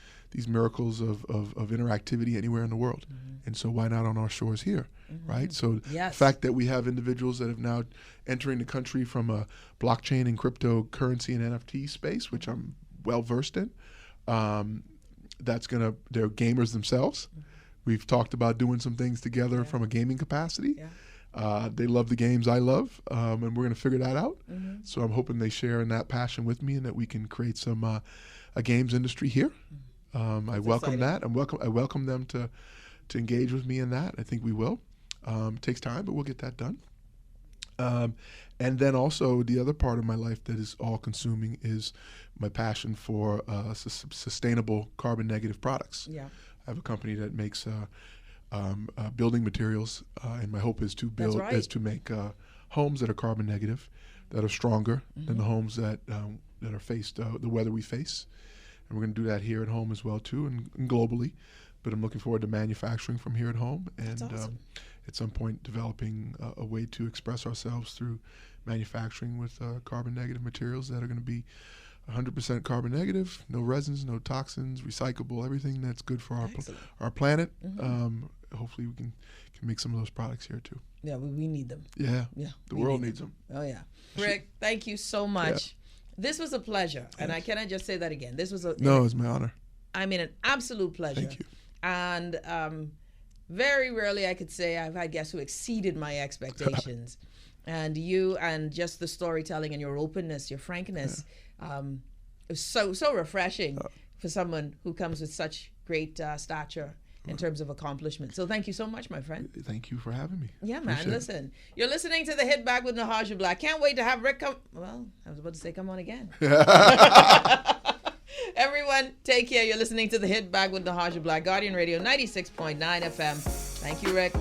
miracles of interactivity anywhere in the world. And so why not on our shores here, right? So Yes. the fact that we have individuals that have now entering the country from a blockchain and cryptocurrency and NFT space, which I'm well versed in, they're gamers themselves. We've talked about doing some things together from a gaming capacity. Yeah. They love the games I love, and we're going to figure that out. So I'm hoping they share in that passion with me and that we can create some a games industry here. I welcome exciting. that. I welcome them to engage with me in that. I think we will. It takes time, but we'll get that done. And then also the other part of my life that is all-consuming is my passion for sustainable carbon-negative products. Yeah. I have a company that makes building materials, and my hope is to make homes that are carbon negative, that are stronger than the homes that are faced the weather we face, and we're going to do that here at home as well too, and globally. But I'm looking forward to manufacturing from here at home, and awesome. At some point developing a way to express ourselves through manufacturing with carbon negative materials that are going to be 100% carbon negative, no resins, no toxins, recyclable, everything that's good for our planet. Hopefully we can make some of those products here too. Yeah, we need them. Yeah, Yeah, the world needs them. Oh yeah, Rick, thank you so much. This was a pleasure, and I cannot just say that again. This was it's my honor. I mean, an absolute pleasure. Thank you. And very rarely I could say I've had guests who exceeded my expectations. And you, and just the storytelling and your openness, your frankness, it was so refreshing for someone who comes with such great stature in terms of accomplishment. So thank you so much, my friend. Thank you for having me. Yeah, man. Appreciate Listen, you're listening to The Hit Back with Nahaja Black. Can't wait to have Rick come. Well, I was about to say come on again. Everyone, take care. You're listening to The Hit Back with Nahaja Black, Guardian Radio 96.9 FM. Thank you, Rick.